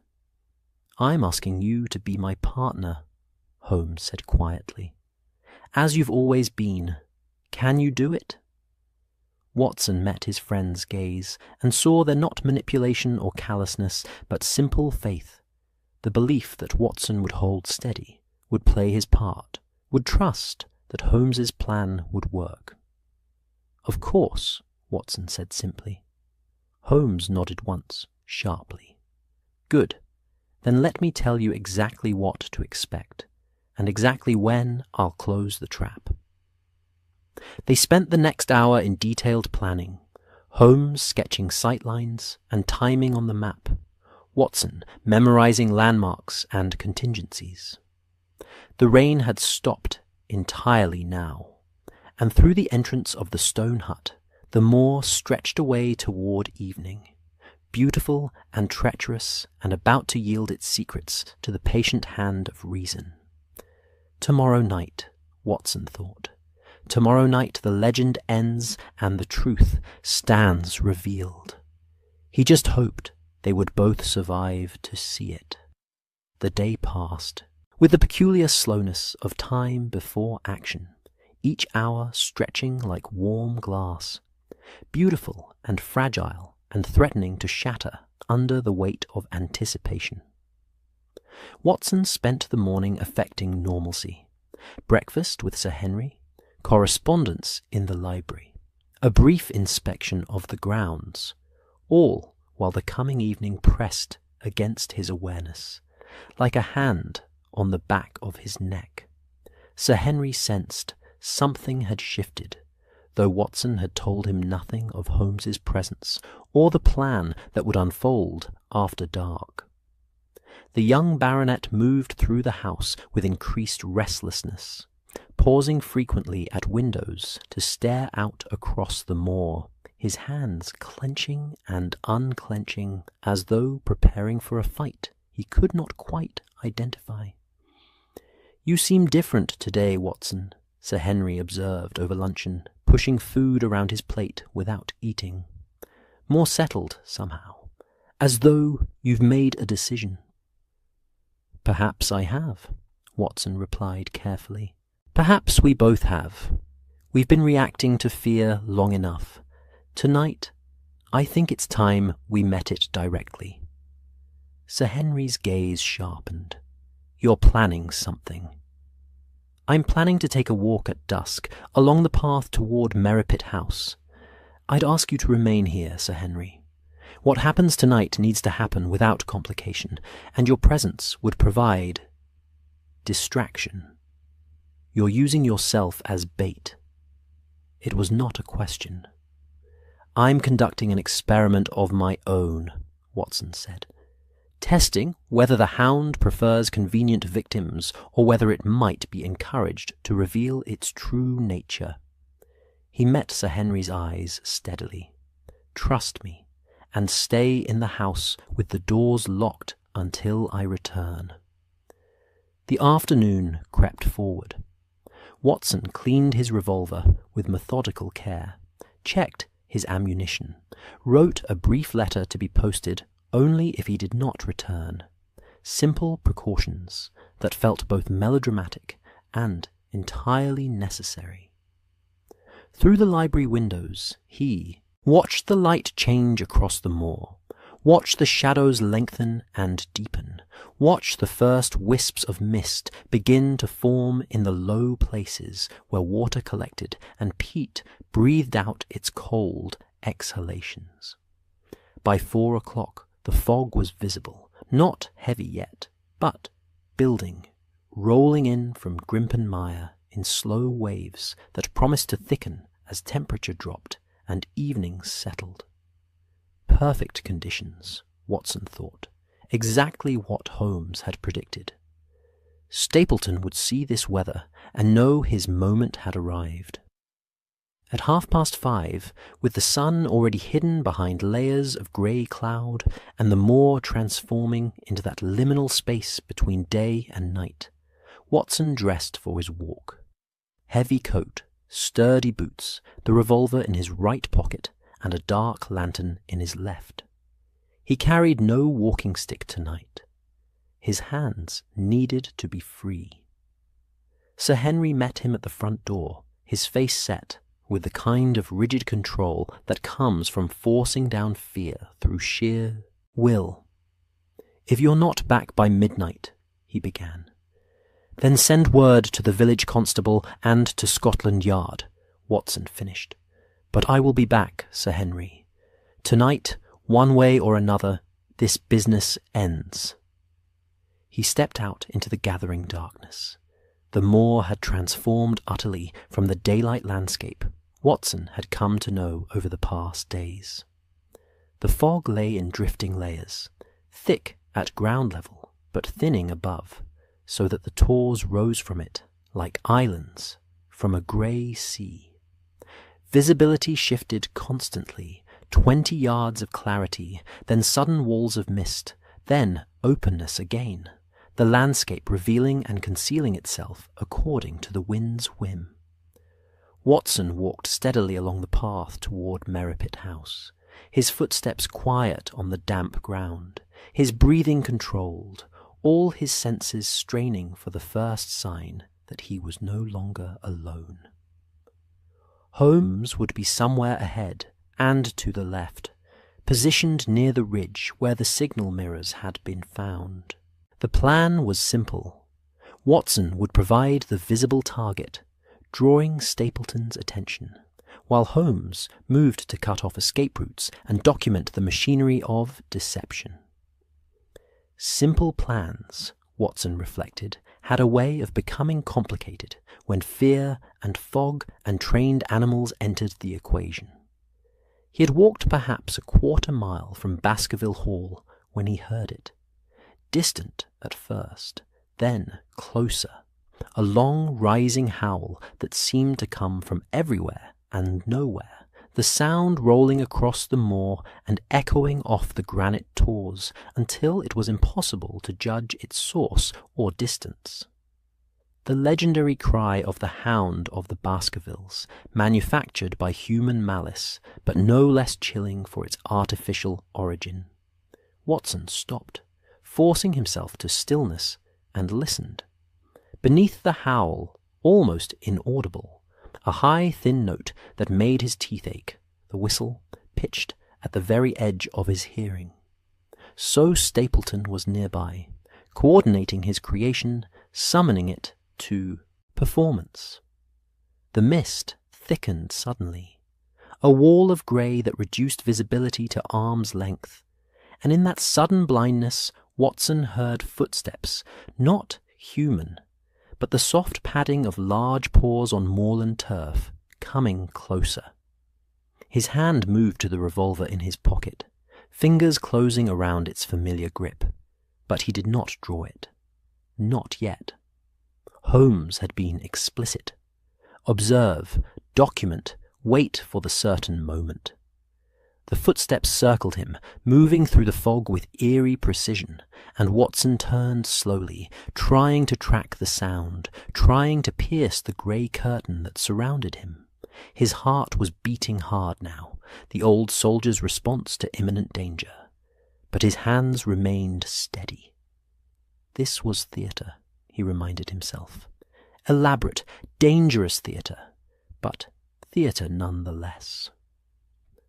I'm asking you to be my partner," Holmes said quietly. "As you've always been. Can you do it?" Watson met his friend's gaze and saw there not manipulation or callousness, but simple faith, the belief that Watson would hold steady, would play his part, would trust that Holmes's plan would work. "Of course," Watson said simply. Holmes nodded once, sharply. "Good. Then let me tell you exactly what to expect, and exactly when I'll close the trap." They spent the next hour in detailed planning, Holmes sketching sightlines and timing on the map, Watson memorizing landmarks and contingencies. The rain had stopped entirely now, and through the entrance of the stone hut, the moor stretched away toward evening, beautiful and treacherous and about to yield its secrets to the patient hand of reason. Tomorrow night, Watson thought. Tomorrow night the legend ends and the truth stands revealed. He just hoped they would both survive to see it. The day passed, with the peculiar slowness of time before action, each hour stretching like warm glass, beautiful and fragile and threatening to shatter under the weight of anticipation. Watson spent the morning affecting normalcy. Breakfast with Sir Henry, correspondence in the library, a brief inspection of the grounds, all while the coming evening pressed against his awareness, like a hand on the back of his neck. Sir Henry sensed Something had shifted, though Watson had told him nothing of Holmes's presence or the plan that would unfold after dark. The young baronet moved through the house with increased restlessness, pausing frequently at windows to stare out across the moor, his hands clenching and unclenching as though preparing for a fight he could not quite identify. "You seem different today, Watson," Sir Henry observed over luncheon, pushing food around his plate without eating. "More settled, somehow, as though you've made a decision." "Perhaps I have," Watson replied carefully. "Perhaps we both have. We've been reacting to fear long enough. Tonight, I think it's time we met it directly." Sir Henry's gaze sharpened. "You're planning something." "I'm planning to take a walk at dusk along the path toward Merripit House. I'd ask you to remain here, Sir Henry. What happens tonight needs to happen without complication, and your presence would provide distraction. You're using yourself as bait." It was not a question. "I'm conducting an experiment of my own," Watson said. "Testing whether the hound prefers convenient victims or whether it might be encouraged to reveal its true nature." He met Sir Henry's eyes steadily. "Trust me, and stay in the house with the doors locked until I return." The afternoon crept forward. Watson cleaned his revolver with methodical care, checked his ammunition, wrote a brief letter to be posted only if he did not return. Simple precautions that felt both melodramatic and entirely necessary. Through the library windows, he watched the light change across the moor, watched the shadows lengthen and deepen, watched the first wisps of mist begin to form in the low places where water collected and peat breathed out its cold exhalations. By 4 o'clock, the fog was visible, not heavy yet, but building, rolling in from Grimpen Mire in slow waves that promised to thicken as temperature dropped and evening settled. Perfect conditions, Watson thought, exactly what Holmes had predicted. Stapleton would see this weather and know his moment had arrived. At 5:30, with the sun already hidden behind layers of grey cloud and the moor transforming into that liminal space between day and night, Watson dressed for his walk. Heavy coat, sturdy boots, the revolver in his right pocket, and a dark lantern in his left. He carried no walking stick tonight. His hands needed to be free. Sir Henry met him at the front door, his face set, with the kind of rigid control that comes from forcing down fear through sheer will. "If you're not back by midnight," he began. "Then send word to the village constable and to Scotland Yard," Watson finished. "But I will be back, Sir Henry. Tonight, one way or another, this business ends." He stepped out into the gathering darkness. The moor had transformed utterly from the daylight landscape Watson had come to know over the past days. The fog lay in drifting layers, thick at ground level, but thinning above, so that the tors rose from it like islands from a grey sea. Visibility shifted constantly, 20 yards of clarity, then sudden walls of mist, then openness again, the landscape revealing and concealing itself according to the wind's whim. Watson walked steadily along the path toward Merripit House, his footsteps quiet on the damp ground, his breathing controlled, all his senses straining for the first sign that he was no longer alone. Holmes would be somewhere ahead and to the left, positioned near the ridge where the signal mirrors had been found. The plan was simple. Watson would provide the visible target, drawing Stapleton's attention, while Holmes moved to cut off escape routes and document the machinery of deception. Simple plans, Watson reflected, had a way of becoming complicated when fear and fog and trained animals entered the equation. He had walked perhaps a quarter-mile from Baskerville Hall when he heard it. Distant at first, then closer, a long rising howl that seemed to come from everywhere and nowhere, the sound rolling across the moor and echoing off the granite tors until it was impossible to judge its source or distance. The legendary cry of the hound of the Baskervilles, manufactured by human malice, but no less chilling for its artificial origin. Watson stopped, forcing himself to stillness, and listened. Beneath the howl, almost inaudible, a high, thin note that made his teeth ache, the whistle, pitched at the very edge of his hearing. So Stapleton was nearby, coordinating his creation, summoning it to performance. The mist thickened suddenly, a wall of grey that reduced visibility to arm's length, and in that sudden blindness Watson heard footsteps, not human, but the soft padding of large paws on moorland turf, coming closer. His hand moved to the revolver in his pocket, fingers closing around its familiar grip, but he did not draw it. Not yet. Holmes had been explicit. Observe, document, wait for the certain moment. The footsteps circled him, moving through the fog with eerie precision, and Watson turned slowly, trying to track the sound, trying to pierce the grey curtain that surrounded him. His heart was beating hard now, the old soldier's response to imminent danger. But his hands remained steady. This was theatre, he reminded himself. Elaborate, dangerous theatre, but theatre nonetheless.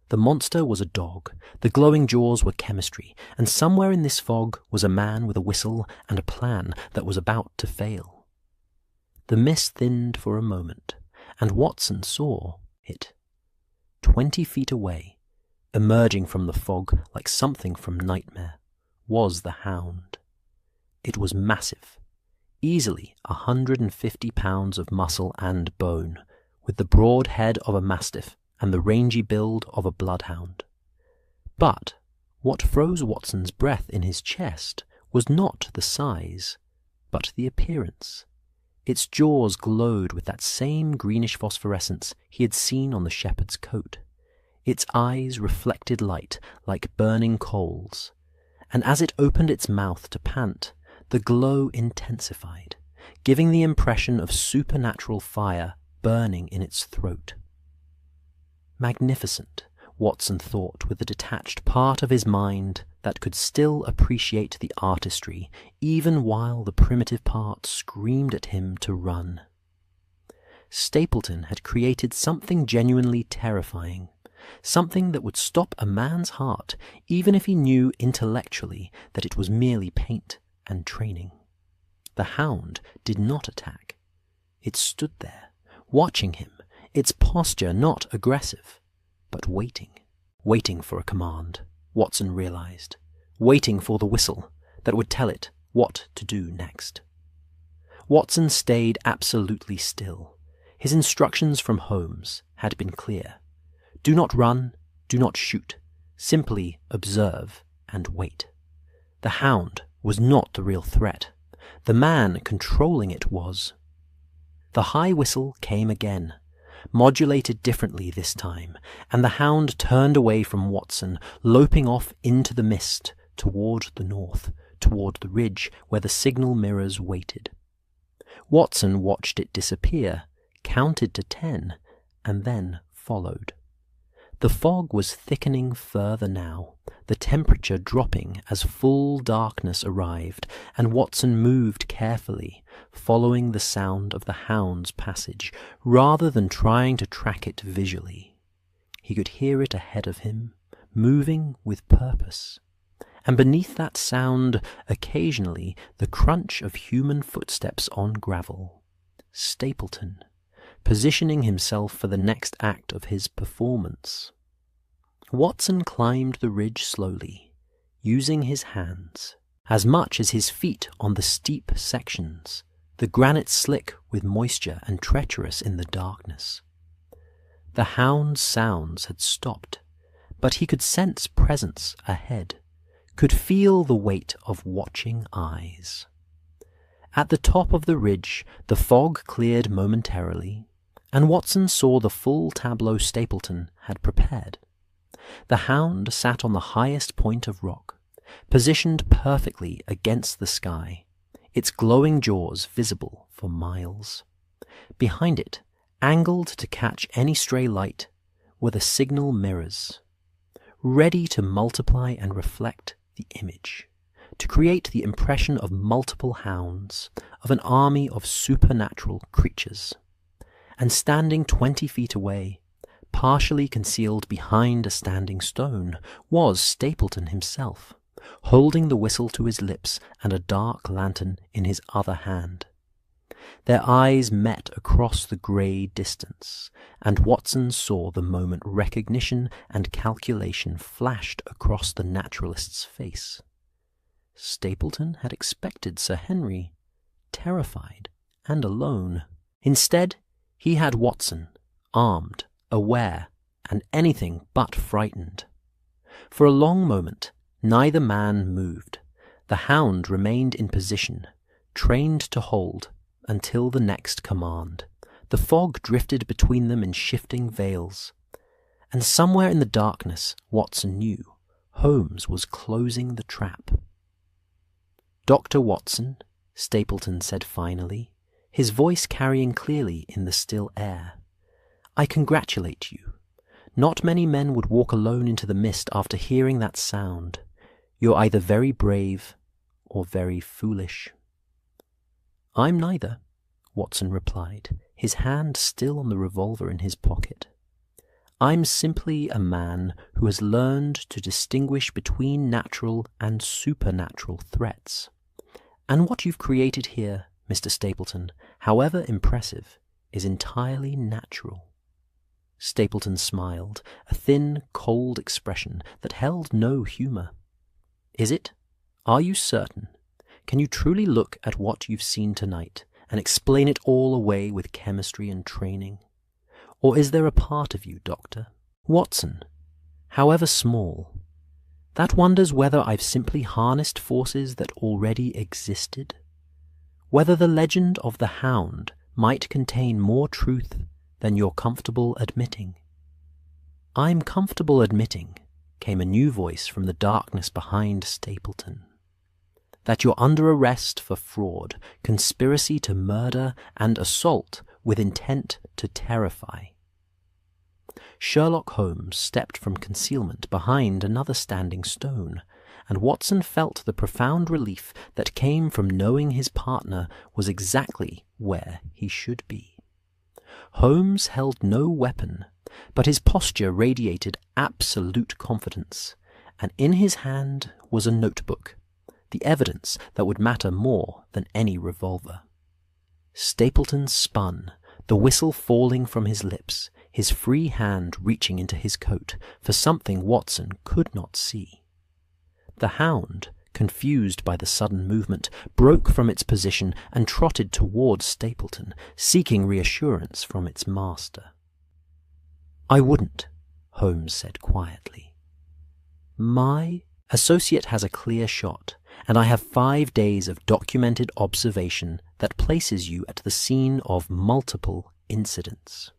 The monster was a dog, the glowing jaws were chemistry, and somewhere in this fog was a man with a whistle and a plan that was about to fail. The mist thinned for a moment, and Watson saw it. 20 feet away, emerging from the fog like something from nightmare, was the hound. It was massive, easily 150 pounds of muscle and bone, with the broad head of a mastiff and the rangy build of a bloodhound. But what froze Watson's breath in his chest was not the size, but the appearance. Its jaws glowed with that same greenish phosphorescence he had seen on the shepherd's coat. Its eyes reflected light like burning coals, and as it opened its mouth to pant, the glow intensified, giving the impression of supernatural fire burning in its throat. Magnificent, Watson thought with a detached part of his mind that could still appreciate the artistry, even while the primitive part screamed at him to run. Stapleton had created something genuinely terrifying, something that would stop a man's heart, even if he knew intellectually that it was merely paint and training. The hound did not attack. It stood there, watching him, its posture not aggressive, but waiting for a command, Watson realized, waiting for the whistle that would tell it what to do next. Watson stayed absolutely still. His instructions from Holmes had been clear. Do not run, do not shoot, simply observe and wait. The hound was not the real threat. The man controlling it was. The high whistle came again, modulated differently this time, and the hound turned away from Watson, loping off into the mist, toward the north, toward the ridge where the signal mirrors waited. Watson watched it disappear, counted to 10, and then followed. The fog was thickening further now, the temperature dropping as full darkness arrived, and Watson moved carefully, following the sound of the hound's passage, rather than trying to track it visually. He could hear it ahead of him, moving with purpose, and beneath that sound, occasionally, the crunch of human footsteps on gravel. Stapleton, positioning himself for the next act of his performance. Watson climbed the ridge slowly, using his hands, as much as his feet on the steep sections, the granite slick with moisture and treacherous in the darkness. The hound's sounds had stopped, but he could sense presence ahead, could feel the weight of watching eyes. At the top of the ridge, the fog cleared momentarily, and Watson saw the full tableau Stapleton had prepared. The hound sat on the highest point of rock, positioned perfectly against the sky, its glowing jaws visible for miles. Behind it, angled to catch any stray light, were the signal mirrors, ready to multiply and reflect the image, to create the impression of multiple hounds, of an army of supernatural creatures. And standing 20 feet away, partially concealed behind a standing stone, was Stapleton himself, holding the whistle to his lips and a dark lantern in his other hand. Their eyes met across the grey distance, and Watson saw the moment recognition and calculation flashed across the naturalist's face. Stapleton had expected Sir Henry, terrified and alone. Instead, he had Watson, armed, aware, and anything but frightened. For a long moment, neither man moved. The hound remained in position, trained to hold, until the next command. The fog drifted between them in shifting veils, and somewhere in the darkness, Watson knew, Holmes was closing the trap. "Dr. Watson," Stapleton said finally, his voice carrying clearly in the still air, "I congratulate you. Not many men would walk alone into the mist after hearing that sound. You're either very brave or very foolish." "I'm neither," Watson replied, his hand still on the revolver in his pocket. "I'm simply a man who has learned to distinguish between natural and supernatural threats. And what you've created here, Mr. Stapleton, however impressive, is entirely natural." Stapleton smiled, a thin, cold expression that held no humour. "Is it? Are you certain? Can you truly look at what you've seen tonight and explain it all away with chemistry and training? Or is there a part of you, Doctor, Watson, however small, that wonders whether I've simply harnessed forces that already existed? Whether the legend of the hound might contain more truth than you're comfortable admitting?" "I'm comfortable admitting," came a new voice from the darkness behind Stapleton, "that you're under arrest for fraud, conspiracy to murder, and assault with intent to terrify." Sherlock Holmes stepped from concealment behind another standing stone, and Watson felt the profound relief that came from knowing his partner was exactly where he should be. Holmes held no weapon, but his posture radiated absolute confidence, and in his hand was a notebook, the evidence that would matter more than any revolver. Stapleton spun, the whistle falling from his lips, his free hand reaching into his coat for something Watson could not see. The hound, confused by the sudden movement, broke from its position and trotted towards Stapleton, seeking reassurance from its master. "I wouldn't," Holmes said quietly. "My associate has a clear shot, and I have 5 days of documented observation that places you at the scene of multiple incidents.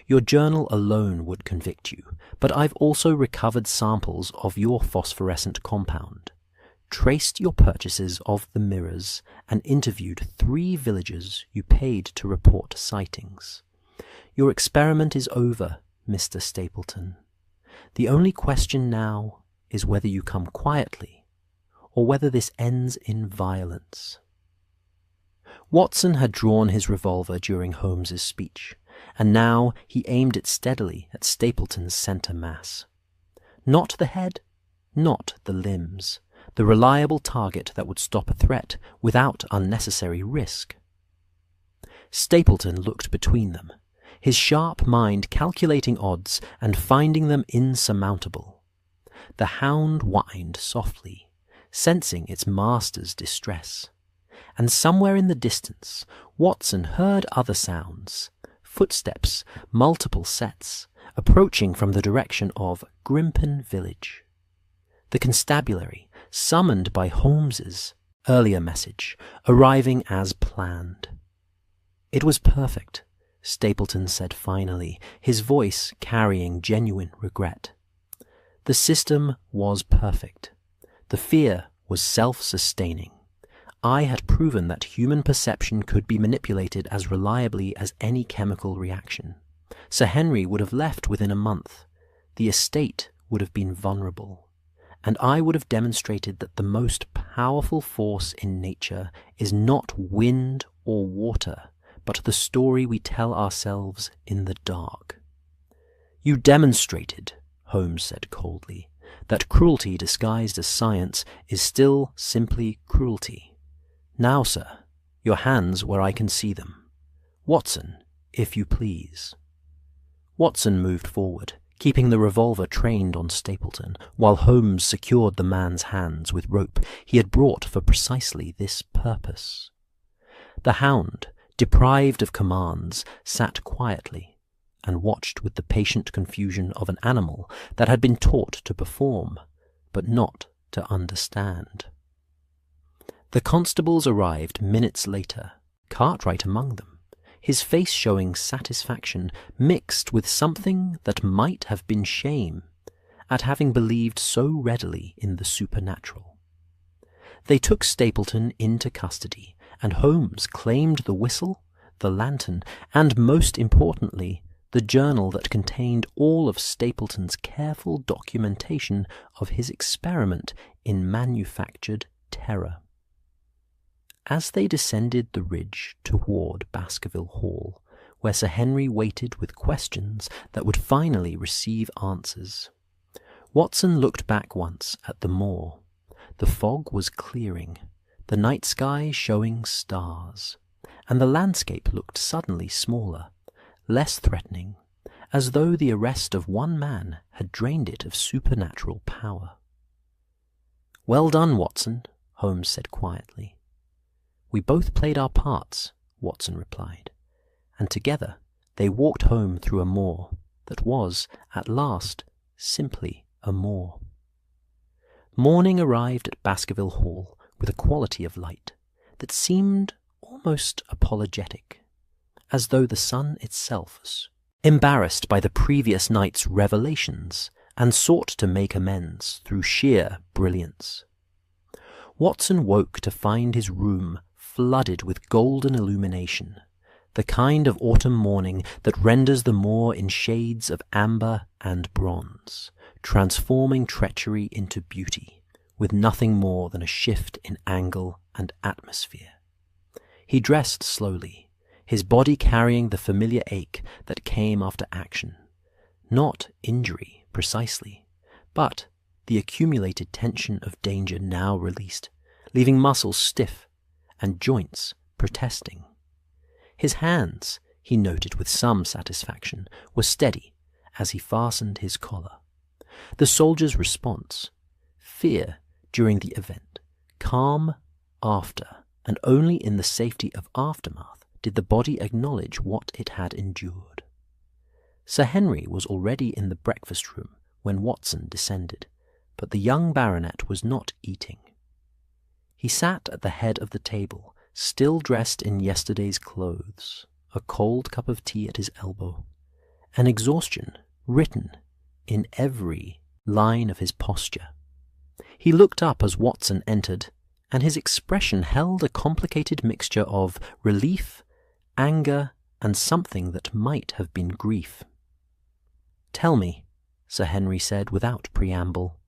Your journal alone would convict you, but I've also recovered samples of your phosphorescent compound, traced your purchases of the mirrors, and interviewed 3 villagers you paid to report sightings. Your experiment is over, Mr. Stapleton. The only question now is whether you come quietly, or whether this ends in violence." Watson had drawn his revolver during Holmes's speech, and now he aimed it steadily at Stapleton's centre mass. Not the head, not the limbs, the reliable target that would stop a threat without unnecessary risk. Stapleton looked between them, his sharp mind calculating odds and finding them insurmountable. The hound whined softly, sensing its master's distress, and somewhere in the distance Watson heard other sounds, footsteps, multiple sets, approaching from the direction of Grimpen village. The constabulary, summoned by Holmes's earlier message, arriving as planned. It was perfect, Stapleton said finally, his voice carrying genuine regret. The system was perfect. The fear was self-sustaining. I had proven that human perception could be manipulated as reliably as any chemical reaction. Sir Henry would have left within a month. The estate would have been vulnerable. And I would have demonstrated that the most powerful force in nature is not wind or water, but the story we tell ourselves in the dark. You demonstrated, Holmes said coldly, that cruelty disguised as science is still simply cruelty. Now, sir, your hands where I can see them. Watson, if you please. Watson moved forward, keeping the revolver trained on Stapleton, while Holmes secured the man's hands with rope he had brought for precisely this purpose. The hound, deprived of commands, sat quietly and watched with the patient confusion of an animal that had been taught to perform, but not to understand. The constables arrived minutes later, Cartwright among them, his face showing satisfaction mixed with something that might have been shame at having believed so readily in the supernatural. They took Stapleton into custody, and Holmes claimed the whistle, the lantern, and, most importantly, the journal that contained all of Stapleton's careful documentation of his experiment in manufactured terror. As they descended the ridge toward Baskerville Hall, where Sir Henry waited with questions that would finally receive answers, Watson looked back once at the moor. The fog was clearing, the night sky showing stars, and the landscape looked suddenly smaller, less threatening, as though the arrest of one man had drained it of supernatural power. "Well done, Watson," Holmes said quietly. "We both played our parts," Watson replied, and together they walked home through a moor that was, at last, simply a moor. Morning arrived at Baskerville Hall with a quality of light that seemed almost apologetic, as though the sun itself was embarrassed by the previous night's revelations and sought to make amends through sheer brilliance. Watson woke to find his room flooded with golden illumination, the kind of autumn morning that renders the moor in shades of amber and bronze, transforming treachery into beauty, with nothing more than a shift in angle and atmosphere. He dressed slowly, his body carrying the familiar ache that came after action, not injury precisely, but the accumulated tension of danger now released, leaving muscles stiff and joints protesting. His hands, he noted with some satisfaction, were steady as he fastened his collar. The soldier's response: fear during the event, calm after, and only in the safety of aftermath did the body acknowledge what it had endured. Sir Henry was already in the breakfast room when Watson descended, but the young baronet was not eating. He sat at the head of the table, still dressed in yesterday's clothes, a cold cup of tea at his elbow, an exhaustion written in every line of his posture. He looked up as Watson entered, and his expression held a complicated mixture of relief, anger, and something that might have been grief. "Tell me," Sir Henry said without preamble.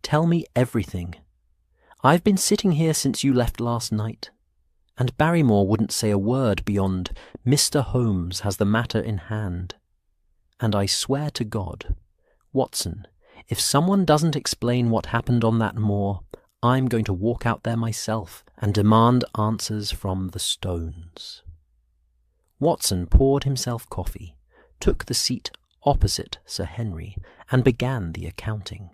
"Tell me everything. I've been sitting here since you left last night, and Barrymore wouldn't say a word beyond 'Mr. Holmes has the matter in hand.' And I swear to God, Watson, if someone doesn't explain what happened on that moor, I'm going to walk out there myself and demand answers from the stones." Watson poured himself coffee, took the seat opposite Sir Henry, and began the accounting.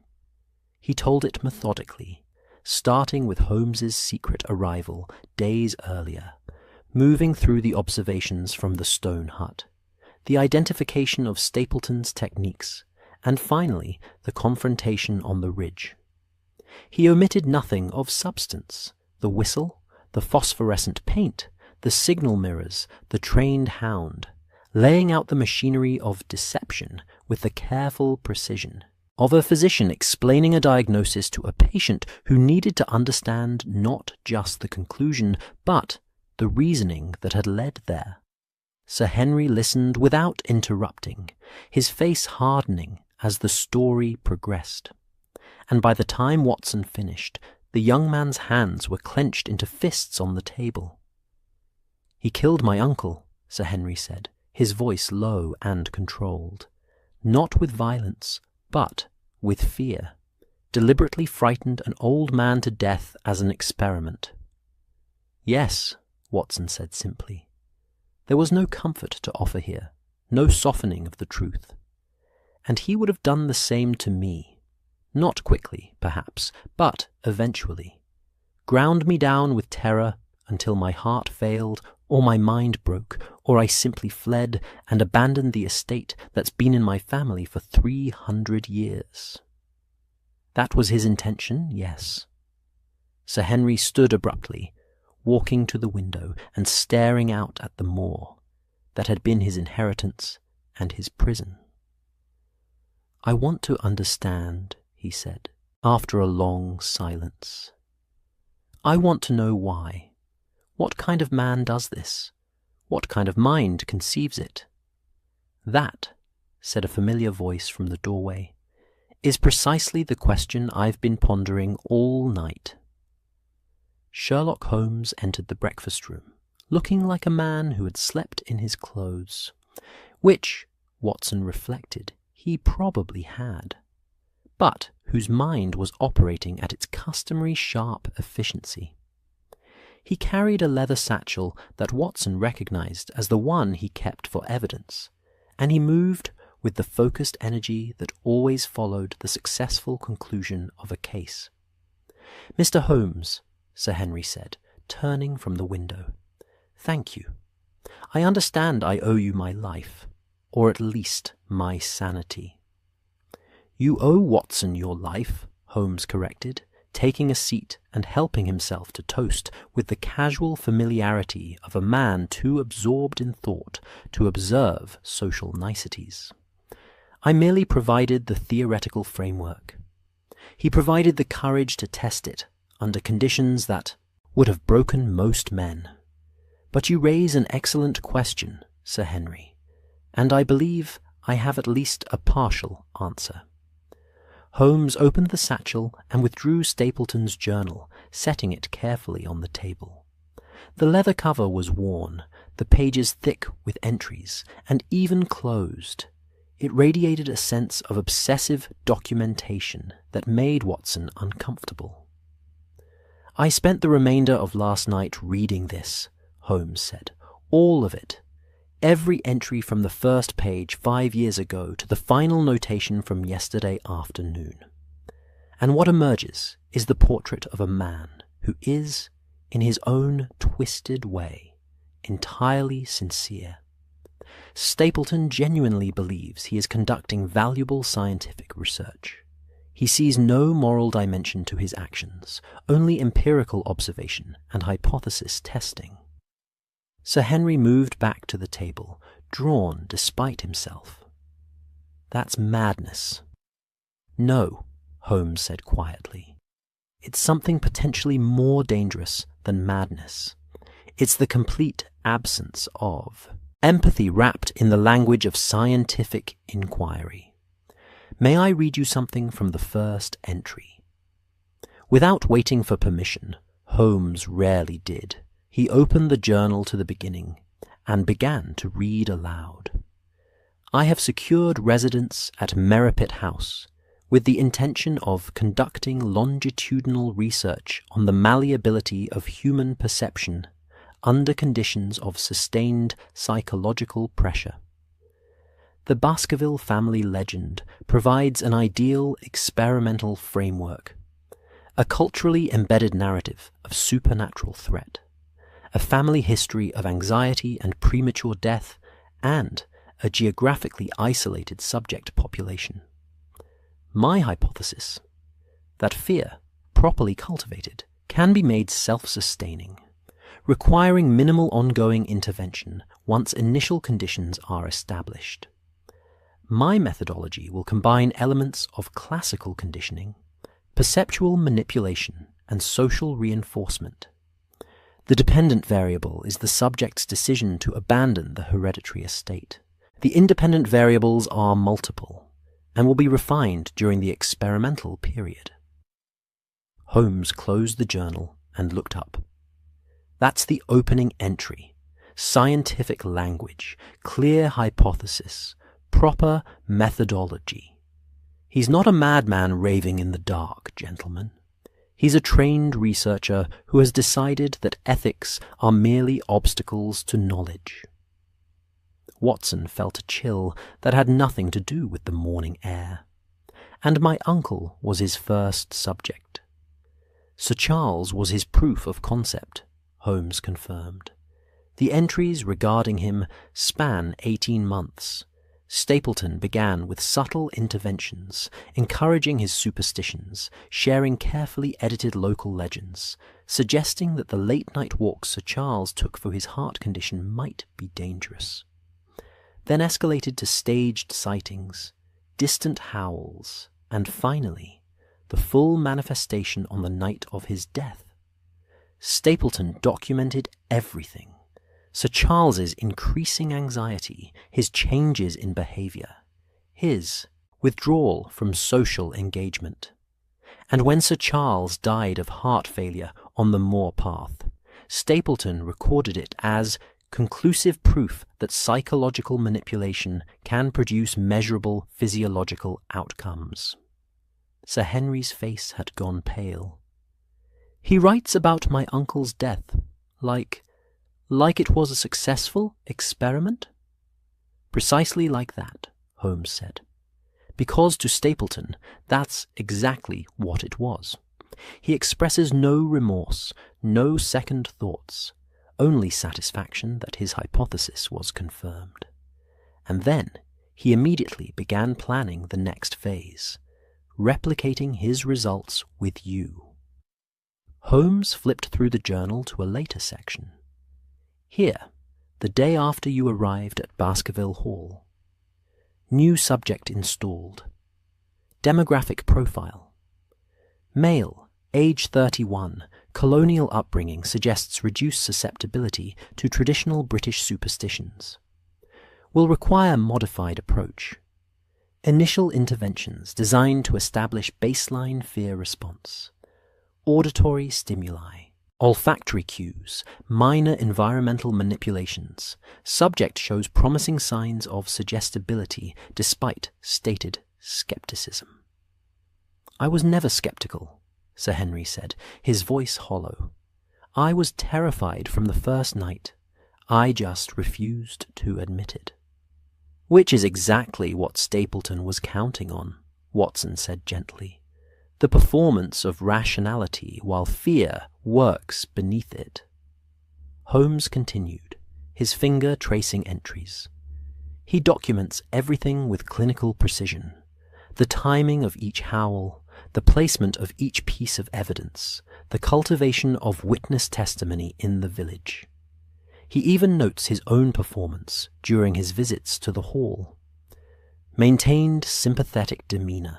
He told it methodically, starting with Holmes's secret arrival days earlier, moving through the observations from the stone hut, the identification of Stapleton's techniques, and finally the confrontation on the ridge. He omitted nothing of substance: the whistle, the phosphorescent paint, the signal mirrors, the trained hound, laying out the machinery of deception with the careful precision of a physician explaining a diagnosis to a patient who needed to understand not just the conclusion, but the reasoning that had led there. Sir Henry listened without interrupting, his face hardening as the story progressed. And by the time Watson finished, the young man's hands were clenched into fists on the table. "He killed my uncle," Sir Henry said, his voice low and controlled. "Not with violence, but with fear. Deliberately frightened an old man to death as an experiment." "Yes," Watson said simply. There was no comfort to offer here, no softening of the truth. "And he would have done the same to me. Not quickly, perhaps, but eventually. Ground me down with terror until my heart failed, or my mind broke, or I simply fled and abandoned the estate that's been in my family for 300 years. That was his intention, yes." Sir Henry stood abruptly, walking to the window and staring out at the moor that had been his inheritance and his prison. "I want to understand," he said, after a long silence. "I want to know why. What kind of man does this? What kind of mind conceives it?" "That," said a familiar voice from the doorway, "is precisely the question I've been pondering all night." Sherlock Holmes entered the breakfast room, looking like a man who had slept in his clothes, which, Watson reflected, he probably had, but whose mind was operating at its customary sharp efficiency. He carried a leather satchel that Watson recognized as the one he kept for evidence, and he moved with the focused energy that always followed the successful conclusion of a case. "Mr. Holmes," Sir Henry said, turning from the window, "thank you. I understand I owe you my life, or at least my sanity." "You owe Watson your life," Holmes corrected, taking a seat and helping himself to toast with the casual familiarity of a man too absorbed in thought to observe social niceties. "I merely provided the theoretical framework. He provided the courage to test it under conditions that would have broken most men. But you raise an excellent question, Sir Henry, and I believe I have at least a partial answer." Holmes opened the satchel and withdrew Stapleton's journal, setting it carefully on the table. The leather cover was worn, the pages thick with entries, and even closed. It radiated a sense of obsessive documentation that made Watson uncomfortable. "I spent the remainder of last night reading this," Holmes said. "All of it. Every entry from the first page 5 years ago to the final notation from yesterday afternoon. And what emerges is the portrait of a man who is, in his own twisted way, entirely sincere. Stapleton genuinely believes he is conducting valuable scientific research. He sees no moral dimension to his actions, only empirical observation and hypothesis testing." Sir Henry moved back to the table, drawn despite himself. "That's madness." "No," Holmes said quietly. "It's something potentially more dangerous than madness. It's the complete absence of empathy wrapped in the language of scientific inquiry. May I read you something from the first entry?" Without waiting for permission, Holmes rarely did. He opened the journal to the beginning and began to read aloud. "I have secured residence at Merripit House with the intention of conducting longitudinal research on the malleability of human perception under conditions of sustained psychological pressure. The Baskerville family legend provides an ideal experimental framework. a culturally embedded narrative of supernatural threat, a family history of anxiety and premature death, and a geographically isolated subject population. My hypothesis: that fear, properly cultivated, can be made self-sustaining, requiring minimal ongoing intervention once initial conditions are established. My methodology will combine elements of classical conditioning, perceptual manipulation, and social reinforcement. The dependent variable is the subject's decision to abandon the hereditary estate. The independent variables are multiple, and will be refined during the experimental period. Holmes closed the journal and looked up. That's the opening entry. Scientific language, clear hypothesis, proper methodology. He's not a madman raving in the dark, gentlemen. He's a trained researcher who has decided that ethics are merely obstacles to knowledge. Watson felt a chill that had nothing to do with the morning air. And my uncle was his first subject. Sir Charles was his proof of concept, Holmes confirmed. The entries regarding him span 18 months. Stapleton began with subtle interventions, encouraging his superstitions, sharing carefully edited local legends, suggesting that the late-night walks Sir Charles took for his heart condition might be dangerous. Then escalated to staged sightings, distant howls, and finally, the full manifestation on the night of his death. Stapleton documented everything. Sir Charles's increasing anxiety, his changes in behaviour, his withdrawal from social engagement. And when Sir Charles died of heart failure on the Moor path, Stapleton recorded it as conclusive proof that psychological manipulation can produce measurable physiological outcomes. Sir Henry's face had gone pale. He writes about my uncle's death, like it was a successful experiment? Precisely like that, Holmes said. Because to Stapleton, that's exactly what it was. He expresses no remorse, no second thoughts, only satisfaction that his hypothesis was confirmed. And then he immediately began planning the next phase, replicating his results with you. Holmes flipped through the journal to a later section. Here, the day after you arrived at Baskerville Hall. New subject installed. Demographic profile. Male, age 31, colonial upbringing suggests reduced susceptibility to traditional British superstitions. Will require modified approach. Initial interventions designed to establish baseline fear response. Auditory stimuli. Olfactory cues, minor environmental manipulations. Subject shows promising signs of suggestibility despite stated skepticism. I was never skeptical, Sir Henry said, his voice hollow. I was terrified from the first night. I just refused to admit it. Which is exactly what Stapleton was counting on, Watson said gently. The performance of rationality while fear works beneath it. Holmes continued, his finger tracing entries. He documents everything with clinical precision. The timing of each howl, the placement of each piece of evidence, the cultivation of witness testimony in the village. He even notes his own performance during his visits to the hall. Maintained sympathetic demeanour.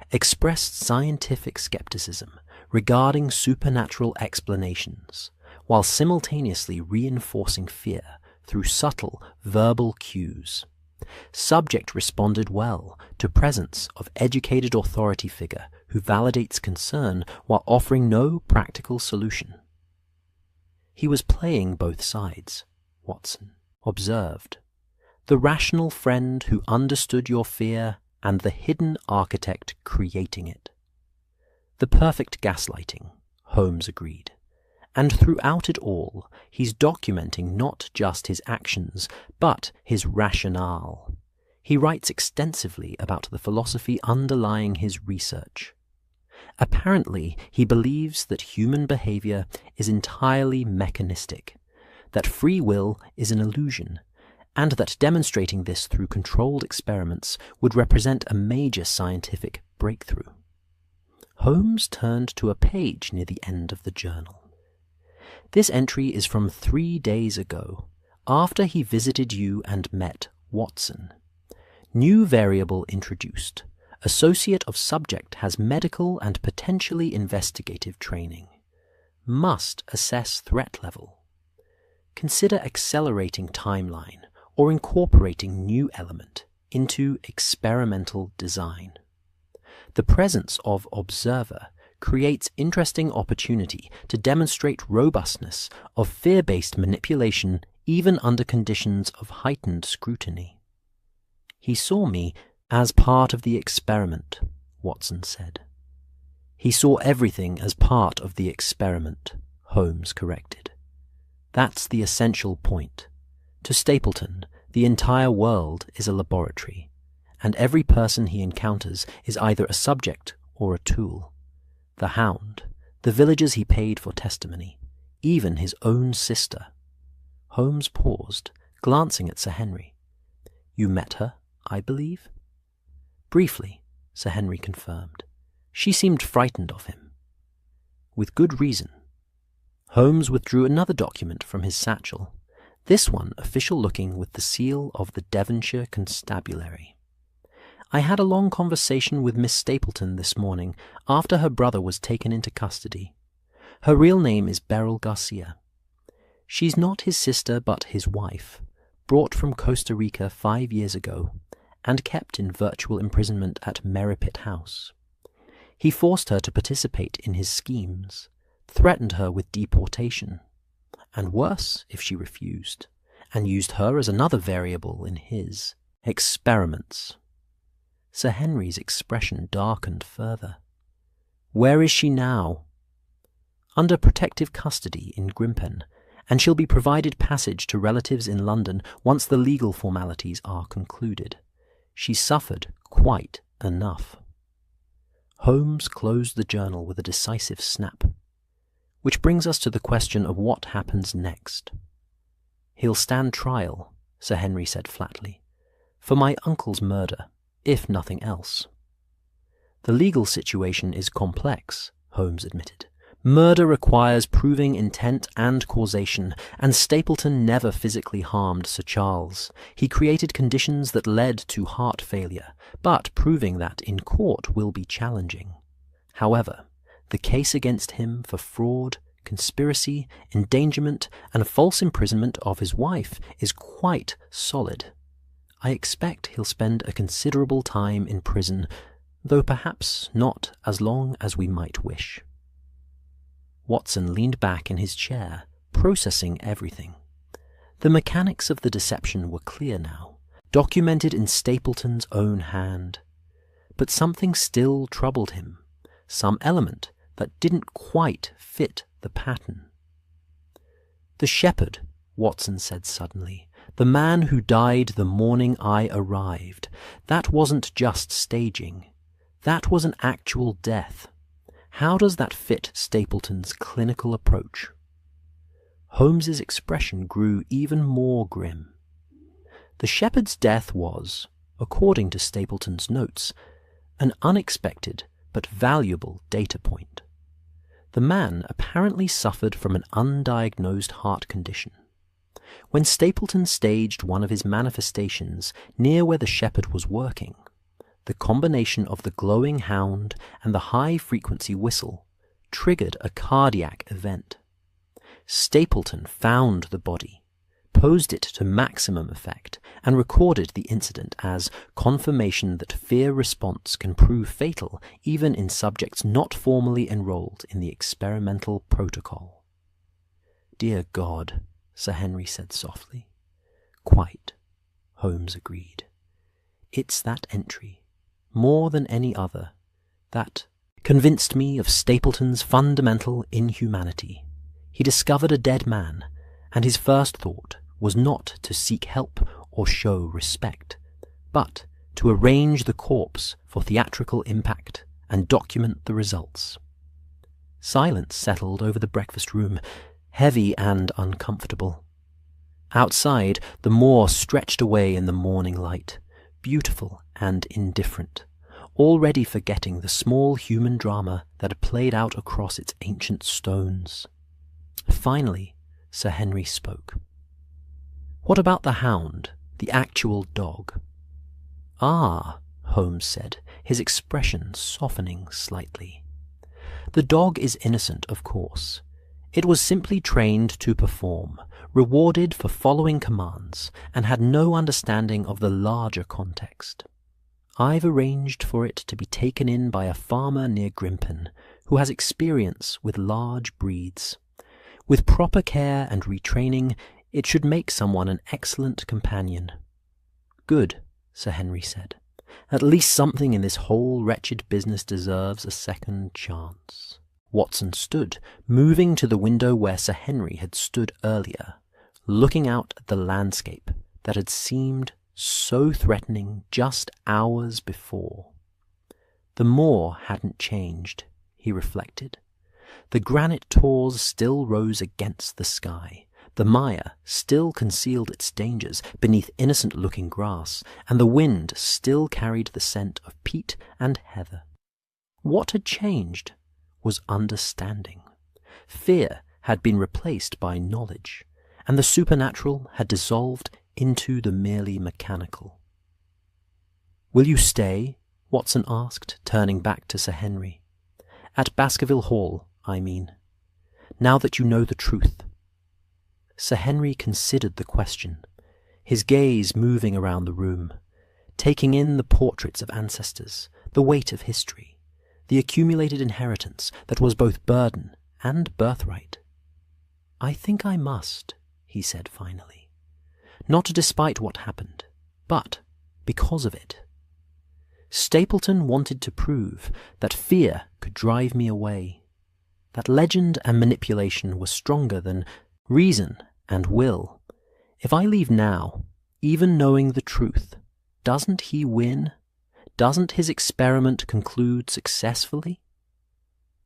Expressed scientific skepticism regarding supernatural explanations, while simultaneously reinforcing fear through subtle verbal cues. Subject responded well to presence of educated authority figure who validates concern while offering no practical solution. He was playing both sides, Watson observed. The rational friend who understood your fear and the hidden architect creating it. The perfect gaslighting, Holmes agreed. And throughout it all, he's documenting not just his actions, but his rationale. He writes extensively about the philosophy underlying his research. Apparently, he believes that human behavior is entirely mechanistic, that free will is an illusion, and that demonstrating this through controlled experiments would represent a major scientific breakthrough. Holmes turned to a page near the end of the journal. This entry is from 3 days ago, after he visited you and met Watson. New variable introduced. Associate of subject has medical and potentially investigative training. Must assess threat level. Consider accelerating timeline or incorporating new element into experimental design. The presence of observer creates interesting opportunity to demonstrate robustness of fear-based manipulation even under conditions of heightened scrutiny. He saw me as part of the experiment, Watson said. He saw everything as part of the experiment, Holmes corrected. That's the essential point. To Stapleton, the entire world is a laboratory, and every person he encounters is either a subject or a tool. The hound, the villagers he paid for testimony, even his own sister. Holmes paused, glancing at Sir Henry. You met her, I believe? Briefly, Sir Henry confirmed. She seemed frightened of him. With good reason. Holmes withdrew another document from his satchel, this one official-looking with the seal of the Devonshire Constabulary. I had a long conversation with Miss Stapleton this morning after her brother was taken into custody. Her real name is Beryl Garcia. She's not his sister but his wife, brought from Costa Rica 5 years ago, and kept in virtual imprisonment at Merripit House. He forced her to participate in his schemes, threatened her with deportation, and worse if she refused, and used her as another variable in his experiments. Sir Henry's expression darkened further. Where is she now? Under protective custody in Grimpen, and she'll be provided passage to relatives in London once the legal formalities are concluded. She's suffered quite enough. Holmes closed the journal with a decisive snap. Which brings us to the question of what happens next. He'll stand trial, Sir Henry said flatly, for my uncle's murder, if nothing else. The legal situation is complex, Holmes admitted. Murder requires proving intent and causation, and Stapleton never physically harmed Sir Charles. He created conditions that led to heart failure, but proving that in court will be challenging. However, the case against him for fraud, conspiracy, endangerment, and false imprisonment of his wife is quite solid. I expect he'll spend a considerable time in prison, though perhaps not as long as we might wish. Watson leaned back in his chair, processing everything. The mechanics of the deception were clear now, documented in Stapleton's own hand. But something still troubled him, some element that didn't quite fit the pattern. The shepherd, Watson said suddenly, the man who died the morning I arrived, that wasn't just staging. That was an actual death. How does that fit Stapleton's clinical approach? Holmes's expression grew even more grim. The shepherd's death was, according to Stapleton's notes, an unexpected but valuable data point. The man apparently suffered from an undiagnosed heart condition. When Stapleton staged one of his manifestations near where the shepherd was working, the combination of the glowing hound and the high-frequency whistle triggered a cardiac event. Stapleton found the body, posed it to maximum effect, and recorded the incident as confirmation that fear response can prove fatal even in subjects not formally enrolled in the experimental protocol. "Dear God," Sir Henry said softly. "Quite," Holmes agreed. "It's that entry, more than any other, that convinced me of Stapleton's fundamental inhumanity. He discovered a dead man, and his first thought was not to seek help or show respect, but to arrange the corpse for theatrical impact and document the results. Silence settled over the breakfast room, heavy and uncomfortable. Outside, the moor stretched away in the morning light, beautiful and indifferent, already forgetting the small human drama that had played out across its ancient stones. Finally, Sir Henry spoke. "What about the hound, the actual dog?" "Ah," Holmes said, his expression softening slightly. "The dog is innocent, of course. It was simply trained to perform, rewarded for following commands, and had no understanding of the larger context. I've arranged for it to be taken in by a farmer near Grimpen, who has experience with large breeds. With proper care and retraining, it should make someone an excellent companion." "Good," Sir Henry said. "At least something in this whole wretched business deserves a second chance." Watson stood, moving to the window where Sir Henry had stood earlier, looking out at the landscape that had seemed so threatening just hours before. The moor hadn't changed, he reflected. The granite tors still rose against the sky. The mire still concealed its dangers beneath innocent-looking grass, and the wind still carried the scent of peat and heather. What had changed was understanding. Fear had been replaced by knowledge, and the supernatural had dissolved into the merely mechanical. "Will you stay?" Watson asked, turning back to Sir Henry. "At Baskerville Hall, I mean. Now that you know the truth." Sir Henry considered the question, his gaze moving around the room, taking in the portraits of ancestors, the weight of history, the accumulated inheritance that was both burden and birthright. "I think I must," he said finally. "Not despite what happened, but because of it. Stapleton wanted to prove that fear could drive me away, that legend and manipulation were stronger than reason and will. If I leave now, even knowing the truth, doesn't he win? Doesn't his experiment conclude successfully?"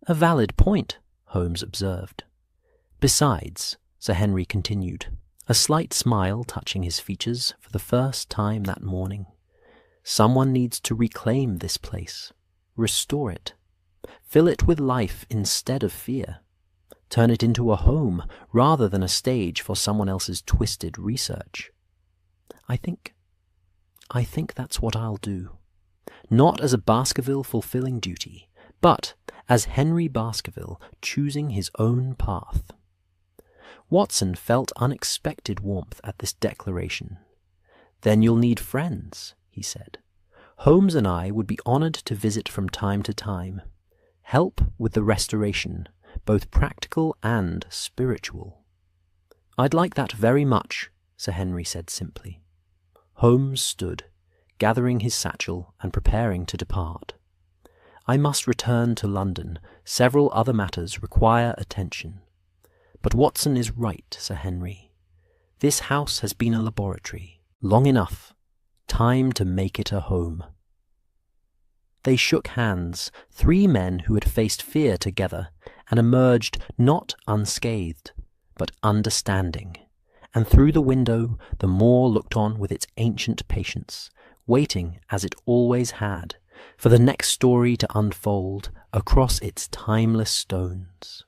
"A valid point," Holmes observed. "Besides," Sir Henry continued, a slight smile touching his features for the first time that morning, "someone needs to reclaim this place, restore it, fill it with life instead of fear, turn it into a home rather than a stage for someone else's twisted research. I think that's what I'll do. Not as a Baskerville fulfilling duty, but as Henry Baskerville choosing his own path." Watson felt unexpected warmth at this declaration. "Then you'll need friends," he said. "Holmes and I would be honoured to visit from time to time. Help with the restoration, both practical and spiritual." "I'd like that very much," Sir Henry said simply. Holmes stood, gathering his satchel and preparing to depart. "I must return to London. Several other matters require attention. But Watson is right, Sir Henry. This house has been a laboratory. Long enough. Time to make it a home." They shook hands, three men who had faced fear together, and emerged not unscathed, but understanding. And through the window the moor looked on with its ancient patience, waiting, as it always had, for the next story to unfold across its timeless stones.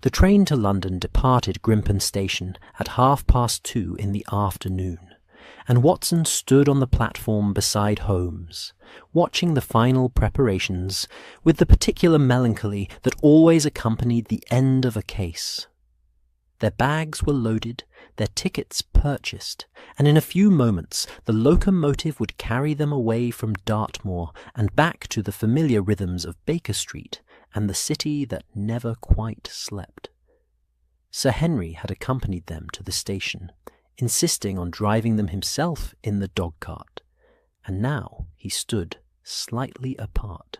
The train to London departed Grimpen Station at 2:30 in the afternoon, and Watson stood on the platform beside Holmes, watching the final preparations with the particular melancholy that always accompanied the end of a case. Their bags were loaded, their tickets purchased, and in a few moments the locomotive would carry them away from Dartmoor and back to the familiar rhythms of Baker Street and the city that never quite slept. Sir Henry had accompanied them to the station, insisting on driving them himself in the dog-cart, and now he stood slightly apart,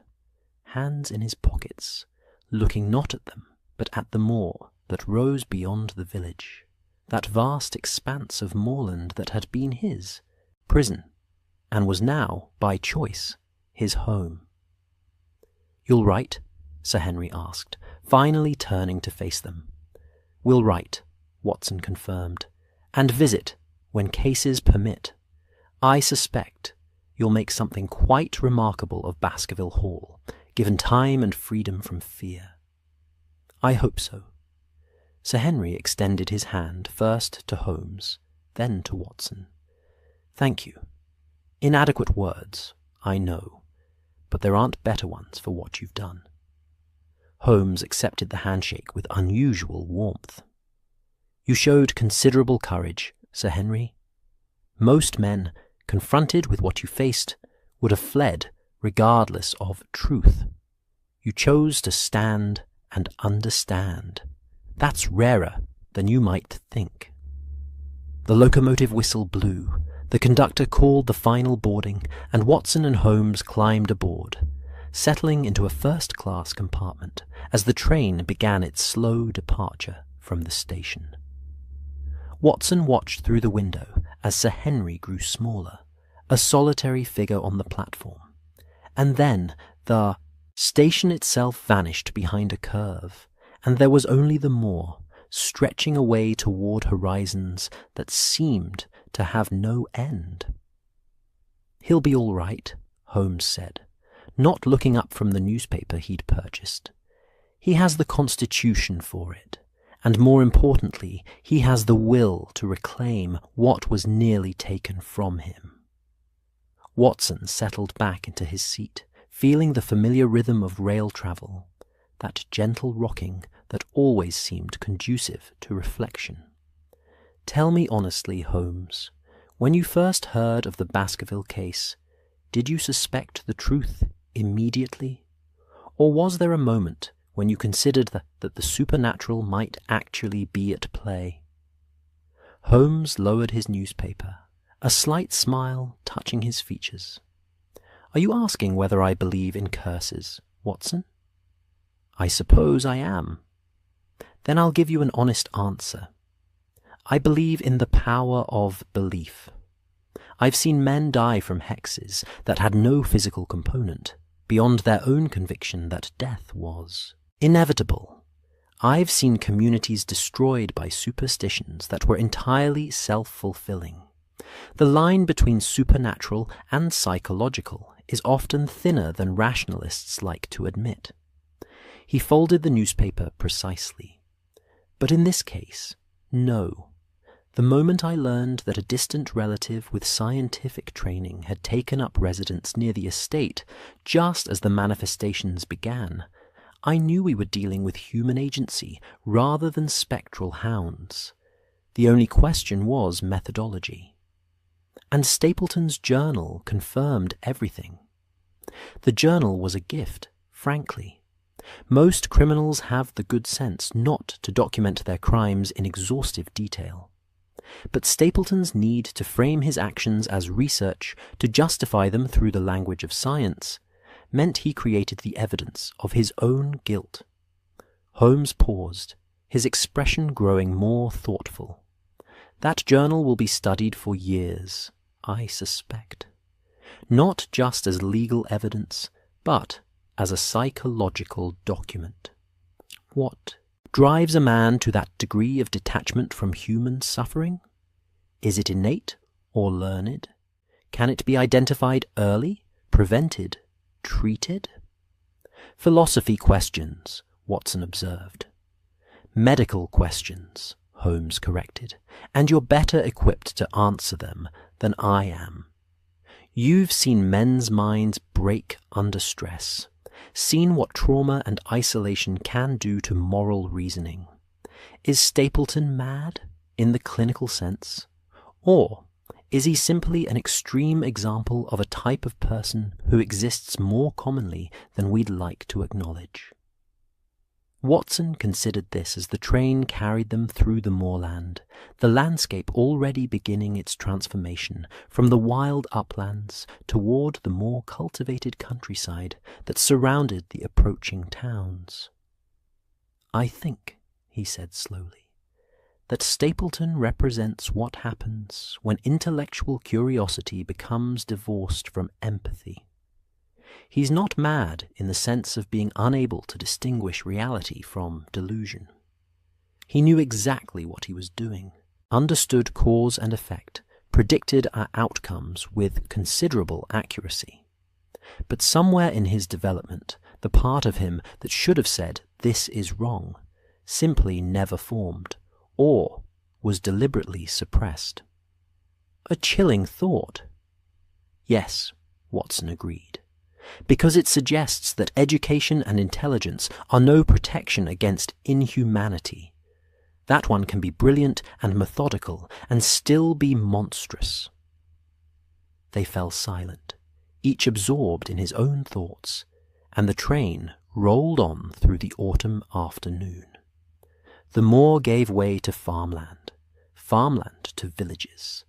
hands in his pockets, looking not at them, but at the moor that rose beyond the village, that vast expanse of moorland that had been his prison, and was now, by choice, his home. "You'll write?" Sir Henry asked, finally turning to face them. "We'll write," Watson confirmed, "and visit when cases permit. I suspect you'll make something quite remarkable of Baskerville Hall, given time and freedom from fear." "I hope so." Sir Henry extended his hand first to Holmes, then to Watson. "Thank you. Inadequate words, I know, but there aren't better ones for what you've done." Holmes accepted the handshake with unusual warmth. "You showed considerable courage, Sir Henry. Most men, confronted with what you faced, would have fled regardless of truth. You chose to stand and understand. That's rarer than you might think." The locomotive whistle blew, the conductor called the final boarding, and Watson and Holmes climbed aboard, settling into a first-class compartment as the train began its slow departure from the station. Watson watched through the window as Sir Henry grew smaller, a solitary figure on the platform, and then the station itself vanished behind a curve, and there was only the moor, stretching away toward horizons that seemed to have no end. "He'll be all right," Holmes said, not looking up from the newspaper he'd purchased. "He has the constitution for it, and more importantly, he has the will to reclaim what was nearly taken from him." Watson settled back into his seat, feeling the familiar rhythm of rail travel, that gentle rocking that always seemed conducive to reflection. "Tell me honestly, Holmes, when you first heard of the Baskerville case, did you suspect the truth immediately? Or was there a moment when you considered that the supernatural might actually be at play?" Holmes lowered his newspaper, a slight smile touching his features. "Are you asking whether I believe in curses, Watson?" "I suppose I am." "Then I'll give you an honest answer. I believe in the power of belief. I've seen men die from hexes that had no physical component, beyond their own conviction that death was inevitable. I've seen communities destroyed by superstitions that were entirely self-fulfilling. The line between supernatural and psychological is often thinner than rationalists like to admit." He folded the newspaper precisely. "But in this case, no. The moment I learned that a distant relative with scientific training had taken up residence near the estate just as the manifestations began, I knew we were dealing with human agency rather than spectral hounds. The only question was methodology. And Stapleton's journal confirmed everything. The journal was a gift, frankly. Most criminals have the good sense not to document their crimes in exhaustive detail. But Stapleton's need to frame his actions as research to justify them through the language of science meant he created the evidence of his own guilt. Holmes paused, his expression growing more thoughtful. "That journal will be studied for years, I suspect. Not just as legal evidence, but as a psychological document. What drives a man to that degree of detachment from human suffering? Is it innate or learned? Can it be identified early, prevented, treated?" "Philosophy questions," Watson observed. "Medical questions," Holmes corrected, "and you're better equipped to answer them than I am. You've seen men's minds break under stress, seen what trauma and isolation can do to moral reasoning. Is Stapleton mad, in the clinical sense? Or is he simply an extreme example of a type of person who exists more commonly than we'd like to acknowledge?" Watson considered this as the train carried them through the moorland, the landscape already beginning its transformation from the wild uplands toward the more cultivated countryside that surrounded the approaching towns. "I think," he said slowly, "that Stapleton represents what happens when intellectual curiosity becomes divorced from empathy. He's not mad in the sense of being unable to distinguish reality from delusion. He knew exactly what he was doing, understood cause and effect, predicted our outcomes with considerable accuracy. But somewhere in his development, the part of him that should have said, "This is wrong," simply never formed, or was deliberately suppressed. A chilling thought. Yes, Watson agreed, because it suggests that education and intelligence are no protection against inhumanity. That one can be brilliant and methodical and still be monstrous. They fell silent, each absorbed in his own thoughts, and the train rolled on through the autumn afternoon. The moor gave way to farmland, farmland to villages,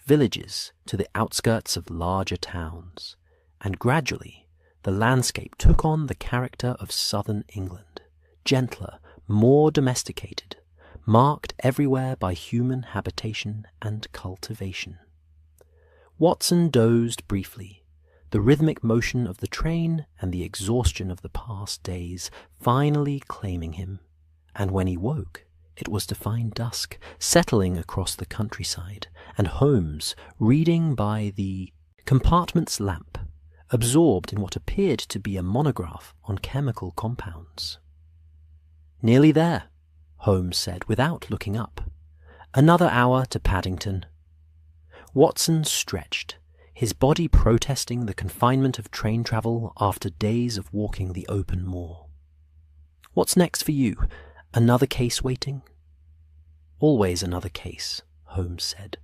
villages to the outskirts of larger towns, and gradually the landscape took on the character of southern England, gentler, more domesticated, marked everywhere by human habitation and cultivation. Watson dozed briefly, the rhythmic motion of the train and the exhaustion of the past days finally claiming him, and when he woke, it was to find dusk settling across the countryside, and Holmes reading by the compartment's lamp, absorbed in what appeared to be a monograph on chemical compounds. "Nearly there," Holmes said without looking up. "Another hour to Paddington." Watson stretched, his body protesting the confinement of train travel after days of walking the open moor. "What's next for you? Another case waiting?" "Always another case," Holmes said,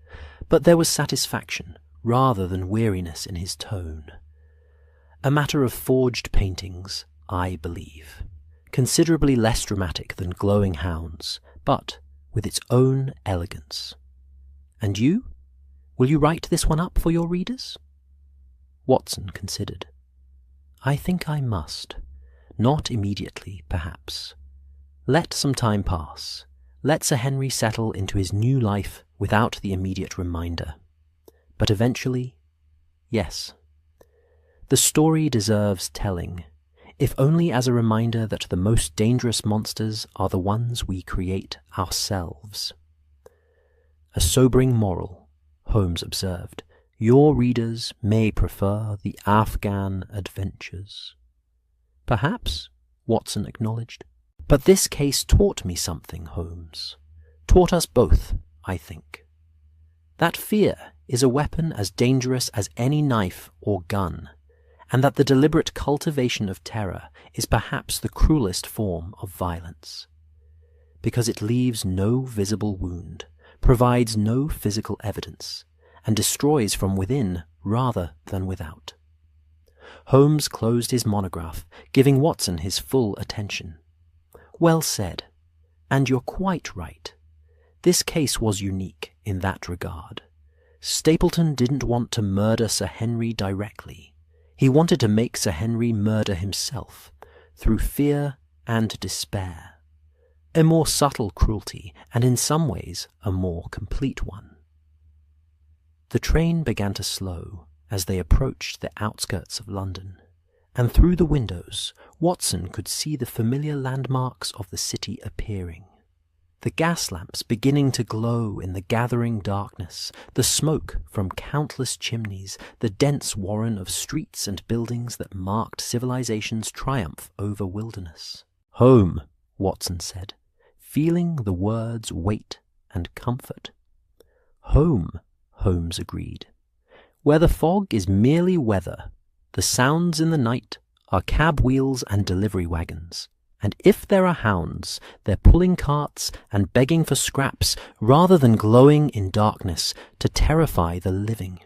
but there was satisfaction rather than weariness in his tone. "A matter of forged paintings, I believe. Considerably less dramatic than Glowing Hounds, but with its own elegance. And you? Will you write this one up for your readers?" Watson considered. "I think I must. Not immediately, perhaps. Let some time pass. Let Sir Henry settle into his new life without the immediate reminder. But eventually, yes. The story deserves telling, if only as a reminder that the most dangerous monsters are the ones we create ourselves." "A sobering moral," Holmes observed. "Your readers may prefer the Afghan adventures." "Perhaps," Watson acknowledged. "But this case taught me something, Holmes. Taught us both, I think. That fear is a weapon as dangerous as any knife or gun, and that the deliberate cultivation of terror is perhaps the cruelest form of violence, because it leaves no visible wound, provides no physical evidence, and destroys from within rather than without." Holmes closed his monograph, giving Watson his full attention. "Well said, and you're quite right. This case was unique in that regard. Stapleton didn't want to murder Sir Henry directly. He wanted to make Sir Henry murder himself, through fear and despair. A more subtle cruelty, and in some ways a more complete one." The train began to slow as they approached the outskirts of London, and through the windows Watson could see the familiar landmarks of the city appearing. The gas lamps beginning to glow in the gathering darkness, the smoke from countless chimneys, the dense warren of streets and buildings that marked civilization's triumph over wilderness. "Home," Watson said, feeling the words' weight and comfort. "Home," Holmes agreed. "Where the fog is merely weather, the sounds in the night are cab wheels and delivery wagons, and if there are hounds, they're pulling carts and begging for scraps rather than glowing in darkness to terrify the living."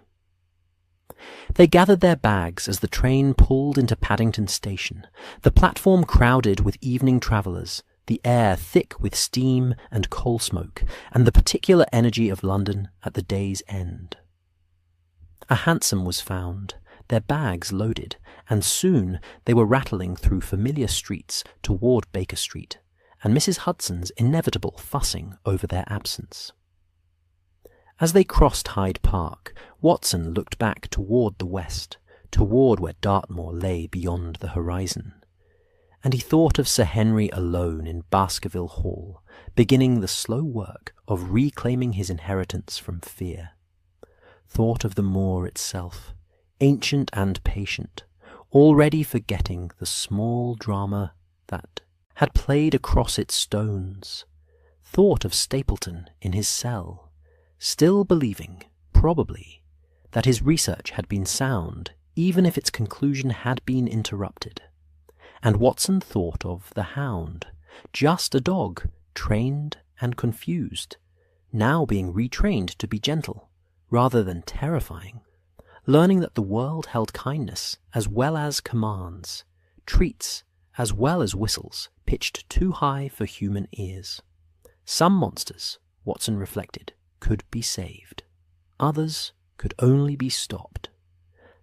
They gathered their bags as the train pulled into Paddington Station, the platform crowded with evening travellers, the air thick with steam and coal smoke, and the particular energy of London at the day's end. A hansom was found, their bags loaded, and soon they were rattling through familiar streets toward Baker Street, and Mrs. Hudson's inevitable fussing over their absence. As they crossed Hyde Park, Watson looked back toward the west, toward where Dartmoor lay beyond the horizon. And he thought of Sir Henry alone in Baskerville Hall, beginning the slow work of reclaiming his inheritance from fear. Thought of the Moor itself, ancient and patient, already forgetting the small drama that had played across its stones. Thought of Stapleton in his cell, still believing, probably, that his research had been sound, even if its conclusion had been interrupted. And Watson thought of the hound, just a dog, trained and confused, now being retrained to be gentle, rather than terrifying, learning that the world held kindness as well as commands, treats as well as whistles pitched too high for human ears. Some monsters, Watson reflected, could be saved. Others could only be stopped.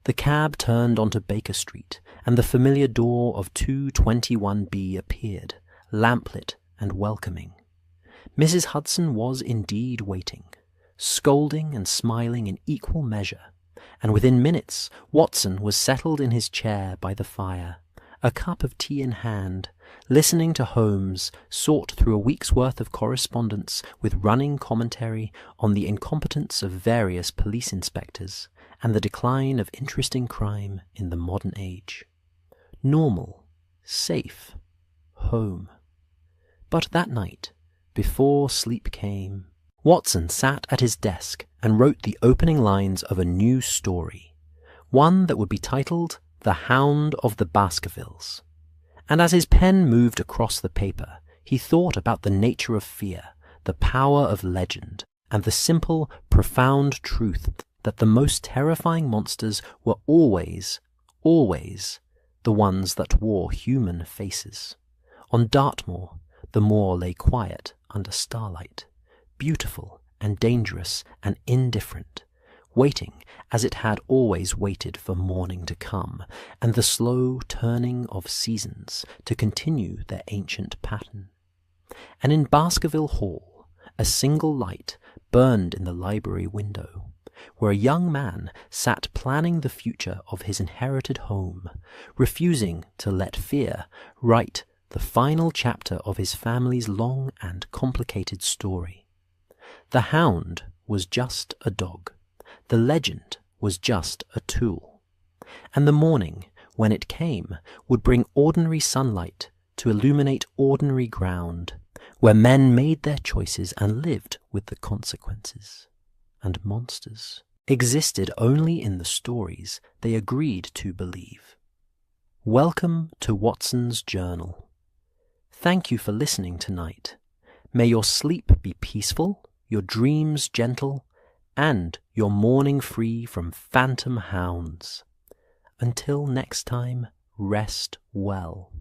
The cab turned onto Baker Street, and the familiar door of 221B appeared, lamplit and welcoming. Mrs. Hudson was indeed waiting, scolding and smiling in equal measure, and within minutes Watson was settled in his chair by the fire, a cup of tea in hand, listening to Holmes sort through a week's worth of correspondence with running commentary on the incompetence of various police inspectors and the decline of interesting crime in the modern age. Normal, safe, home. But that night, before sleep came, Watson sat at his desk and wrote the opening lines of a new story, one that would be titled The Hound of the Baskervilles. And as his pen moved across the paper, he thought about the nature of fear, the power of legend, and the simple, profound truth that the most terrifying monsters were always the ones that wore human faces. On Dartmoor, the moor lay quiet under starlight, beautiful and dangerous and indifferent, waiting as it had always waited for morning to come, and the slow turning of seasons to continue their ancient pattern. And in Baskerville Hall, a single light burned in the library window, where a young man sat planning the future of his inherited home, refusing to let fear write the final chapter of his family's long and complicated story. The hound was just a dog. The legend was just a tool. And the morning, when it came, would bring ordinary sunlight to illuminate ordinary ground, where men made their choices and lived with the consequences. And monsters existed only in the stories they agreed to believe. Welcome to Watson's Journal. Thank you for listening tonight. May your sleep be peaceful, your dreams gentle, and your morning free from phantom hounds. Until next time, rest well.